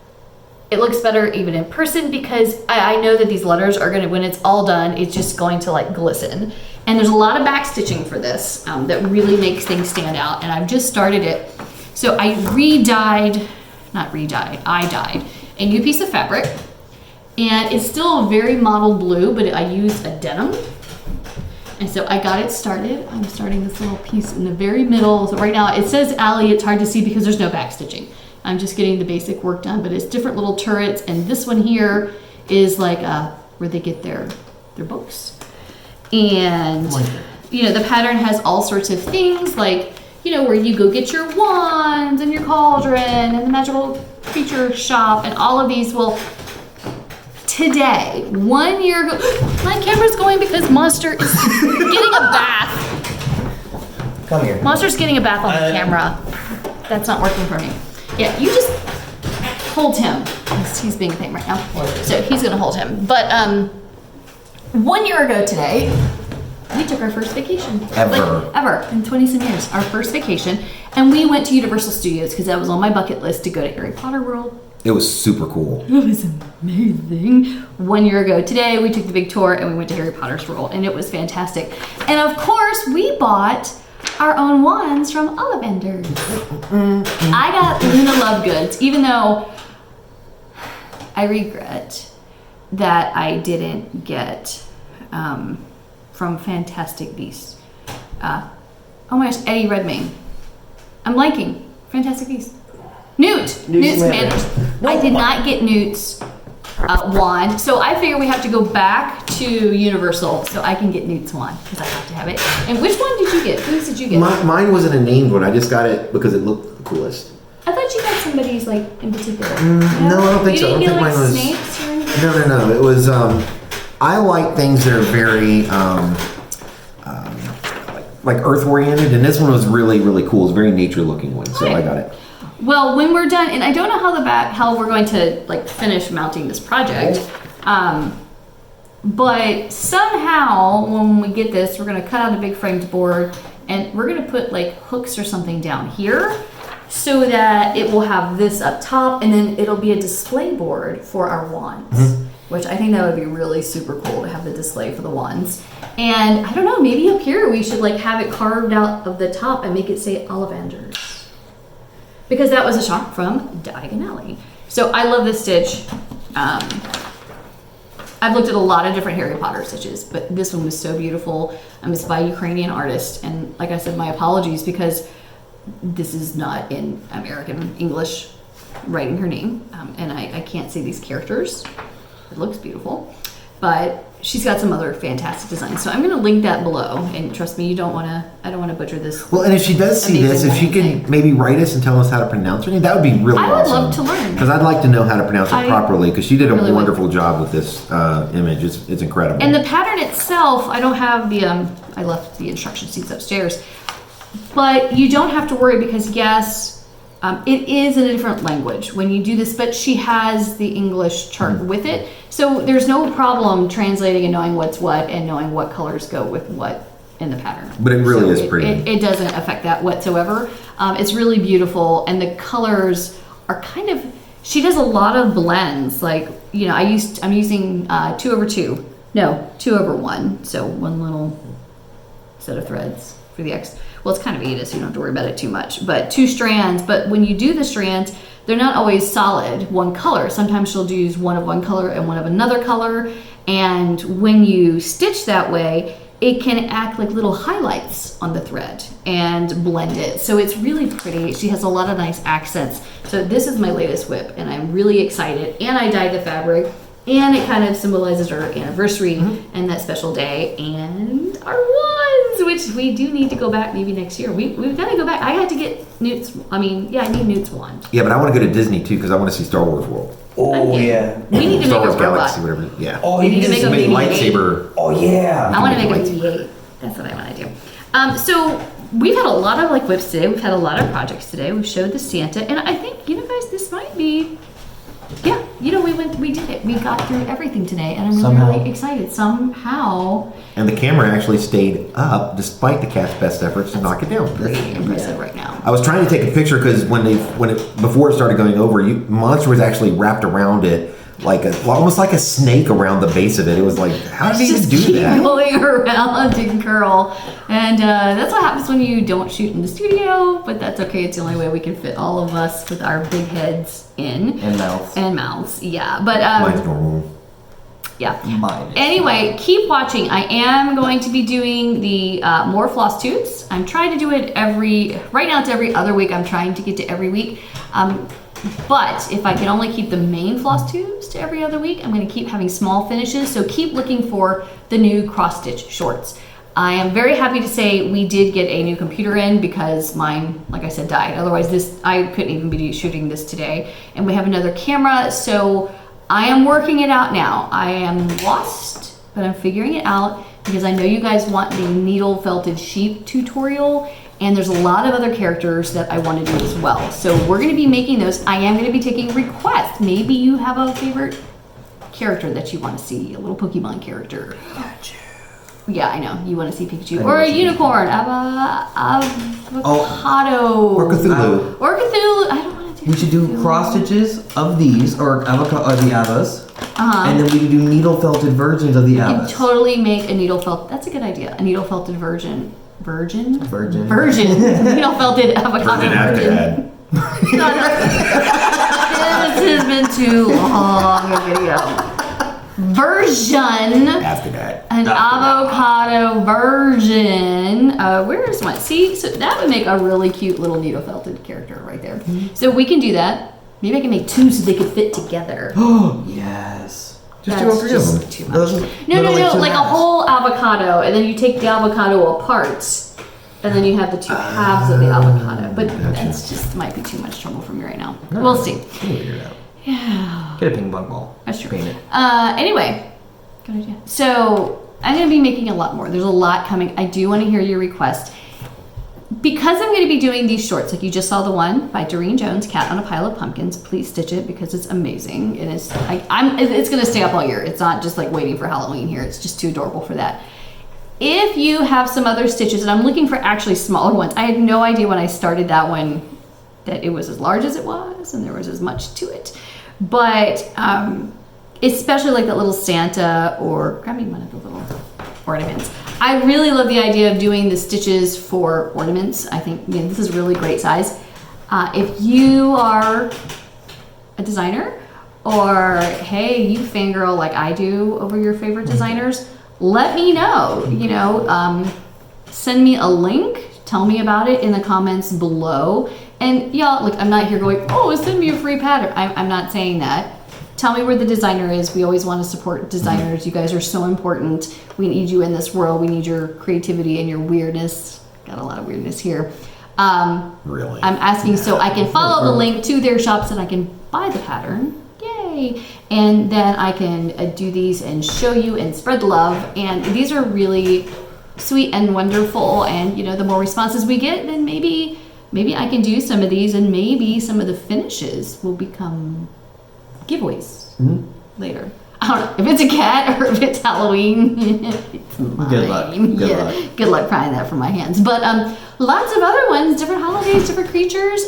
it looks better even in person because I know that these letters are going to, when it's all done, it's just going to like glisten. And there's a lot of back stitching for this that really makes things stand out. And I've just started it. So I I dyed a new piece of fabric. And it's still a very mottled blue, but I used a denim. And so I got it started. I'm starting this little piece in the very middle. So right now it says alley. It's hard to see because there's no back stitching. I'm just getting the basic work done, but it's different little turrets. And this one here is like where they get their books. And you know, the pattern has all sorts of things like, you know, where you go get your wands and your cauldron and the magical creature shop and all of these. Well, today, 1 year ago, my camera's going because Monster is getting a bath. Come here. Monster's getting a bath on the camera. That's not working for me. Yeah, you just hold him. He's being a pain right now. So he's gonna hold him. But 1 year ago today, we took our first vacation. Ever, in 20 some years. Our first vacation. And we went to Universal Studios because that was on my bucket list to go to Harry Potter World. It was super cool. It was amazing. 1 year ago today, we took the big tour and we went to Harry Potter's World, and it was fantastic. And of course, we bought our own wands from Ollivanders. I got Luna Lovegoods, even though I regret that I didn't get from Fantastic Beasts. Oh my gosh, Eddie Redmayne. I'm blanking. Fantastic Beasts. Newt Scamander. I did not get Newt's wand, so I figure we have to go back to Universal so I can get Newt's wand because I have to have it. And which one did you get? Whose did you get? Mine wasn't a named one. I just got it because it looked the coolest. I thought you got somebody's like in particular. No, I don't think so. I don't think mine was. Snape's or anything? No. It was. I like things that are very like earth oriented, and this one was really, really cool. It's a very nature looking one, so I got it. Well, when we're done, and I don't know how we're going to like finish mounting this project, but somehow when we get this, we're going to cut out a big framed board, and we're going to put like hooks or something down here, so that it will have this up top, and then it'll be a display board for our wands. Which I think that would be really super cool to have the display for the wands. And I don't know, maybe up here we should like have it carved out of the top and make it say Ollivanders. Because that was a shop from Diagon Alley. So I love this stitch. I've looked at a lot of different Harry Potter stitches, but this one was so beautiful. It's by a Ukrainian artist. And like I said, my apologies because this is not in American English writing her name. And I can't see these characters. It looks beautiful, but she's got some other fantastic designs. So I'm going to link that below, and trust me, I don't want to butcher this. Well, and if she does see this, if she can maybe write us and tell us how to pronounce her name, that would be really awesome. I would love to learn. Because I'd like to know how to pronounce it properly, because she did a really wonderful job with this image. It's incredible. And the pattern itself, I don't have the, I left the instruction sheets upstairs, but you don't have to worry because yes, it is in a different language when you do this, but she has the English chart with it. So there's no problem translating and knowing what's what and knowing what colors go with what in the pattern. But it really is pretty. It doesn't affect that whatsoever. It's really beautiful, and the colors are kind of, she does a lot of blends. Like, you know, I'm using 2/2. No, 2/1. So one little set of threads for the X. Well, it's kind of 8, so you don't have to worry about it too much. But 2 strands. But when you do the strands, they're not always solid one color. Sometimes she'll use one of one color and one of another color. And when you stitch that way, it can act like little highlights on the thread and blend it. So it's really pretty. She has a lot of nice accents. So this is my latest whip, and I'm really excited. And I dyed the fabric, and it kind of symbolizes our anniversary and that special day, and our wands, which we do need to go back maybe next year. We've got to go back. I had to get Newt's, I need Newt's wand. Yeah, but I want to go to Disney too because I want to see Star Wars World. Oh Okay. yeah. We need to Star make Wars a robot. Galaxy, whatever. Yeah. Oh, We need to make a Make baby lightsaber. Oh yeah. I want to can make make a V8. That's what I want to do. So we've had a lot of like whips today. We've had a lot of projects today. We showed the Santa, and I think guys, this might be. Yeah, we did it. We got through everything today, and I'm Somehow. really excited. Somehow, And the camera actually stayed up despite the cat's best efforts to knock it down. pretty impressive right now. I was trying to take a picture because before it started going over, Monster was actually wrapped around it like almost like a snake around the base of it. It was like, how did he even Just do keep that? rolling around and curl, and that's what happens when you don't shoot in the studio. But that's okay. It's the only way we can fit all of us with our big heads in And mouths. and mouths. Yeah, but Mine's normal. yeah. Mine. Anyway, keep watching. I am going to be doing the more Flosstubes. I'm trying to do it right now it's every other week. I'm trying to get to every week. But if I can only keep the main Flosstubes to every other week, I'm going to keep having small finishes. So keep looking for the new cross stitch shorts. I am very happy to say we did get a new computer in because mine, like I said, died. Otherwise, I couldn't even be shooting this today. And we have another camera, so I am working it out now. I am lost, but I'm figuring it out because I know you guys want the needle felted sheep tutorial, and there's a lot of other characters that I want to do as well. So we're going to be making those. I am going to be taking requests. Maybe you have a favorite character that you want to see, a little Pokemon character. Yeah, I know. You want to see Pikachu. Or a unicorn. Avocado. Or Cthulhu. Or Cthulhu. I don't want to do We should do Cthulhu. cross stitches of these or the avas, Uh-huh. and then we can do needle felted versions of the You can avas. totally make a needle felt. That's a good idea. A needle felted Virgin. Virgin. Needle felted avocado virgin. This has been too long a video. Version. Avcadad. An avocado version. Where is one? See, so that would make a really cute little needle felted character right there. So we can do that. Maybe I can make 2 so they could fit together. Oh yes. Just do all 3 of them. Too much. No, like a whole avocado, and then you take the avocado apart, and then you have the 2 halves of the avocado. But that's just might be too much trouble for me right now. We'll see. We'll figure it out. Yeah, Get a ping pong ball. that's true. Paint it. Anyway, good idea. So I'm going to be making a lot more. There's a lot coming. I do want to hear your request. Because I'm going to be doing these shorts, like you just saw the one by Doreen Jones, Cat on a Pile of Pumpkins. Please stitch it because it's amazing. And it's going to stay up all year. It's not just like waiting for Halloween here. It's just too adorable for that. If you have some other stitches, and I'm looking for actually smaller ones. I had no idea when I started that one that it was as large as it was and there was as much to it. But especially like that little Santa, or grab me one of the little ornaments. I really love the idea of doing the stitches for ornaments. I think this is really great size. If you are a designer, or hey, you fangirl like I do over your favorite designers, let me know. Send me a link. Tell me about it in the comments below. And y'all, look, I'm not here going, oh, send me a free pattern. I'm not saying that. Tell me where the designer is. We always want to support designers. You guys are so important. We need you in this world. We need your creativity and your weirdness. Got a lot of weirdness here. Really? I'm asking so I can follow the link to their shops and I can buy the pattern. Yay! And then I can do these and show you and spread the love. And these are really sweet and wonderful. And the more responses we get, then maybe I can do some of these, and maybe some of the finishes will become giveaways later. I don't know if it's a cat or if it's Halloween. It's mine. Good luck. Good luck. Good luck prying that from my hands. But lots of other ones, different holidays, different creatures.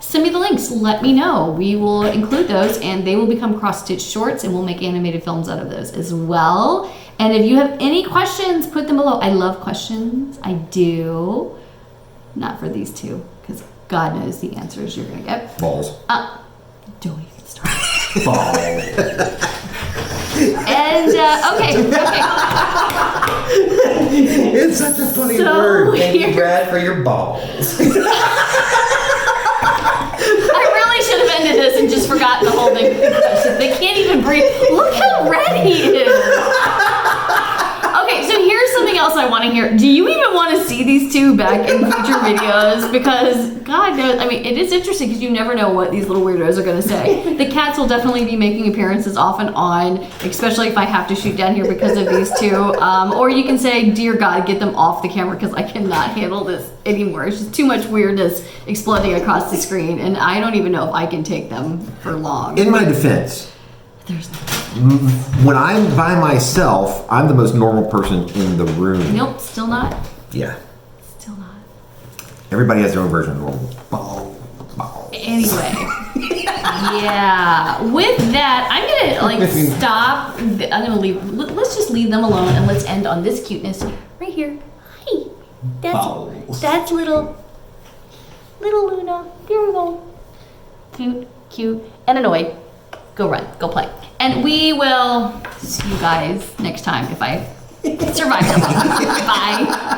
Send me the links. Let me know. We will include those, and they will become cross-stitch shorts, and we'll make animated films out of those as well. And if you have any questions, put them below. I love questions. I do. Not for these two, because God knows the answers you're gonna get. Balls. Don't even start. Ball. And okay. It's such a funny So word. Thank you, here- Brad, for your balls. I really should have ended this and just forgotten the whole thing. They can't even breathe. Look how red he is. Okay, so here's something else I want to hear. Do you even want to see these two back in future videos? Because God knows, I mean, it is interesting because you never know what these little weirdos are going to say. The cats will definitely be making appearances off and on, especially if I have to shoot down here because of these two. Or you can say, dear God, get them off the camera because I cannot handle this anymore. It's just too much weirdness exploding across the screen, and I don't even know if I can take them for long. In my defense, There's when I'm by myself, I'm the most normal person in the room. nope, still not. Yeah. Still not. Everybody has their own version of normal. Ball. Anyway, yeah. With that, I'm gonna stop. I'm gonna leave. Let's just leave them alone and let's end on this cuteness right here. Hi, Balls. that's little Luna. There we go. Cute, and annoyed. Go run, go play, and we will see you guys next time if I survive. Bye.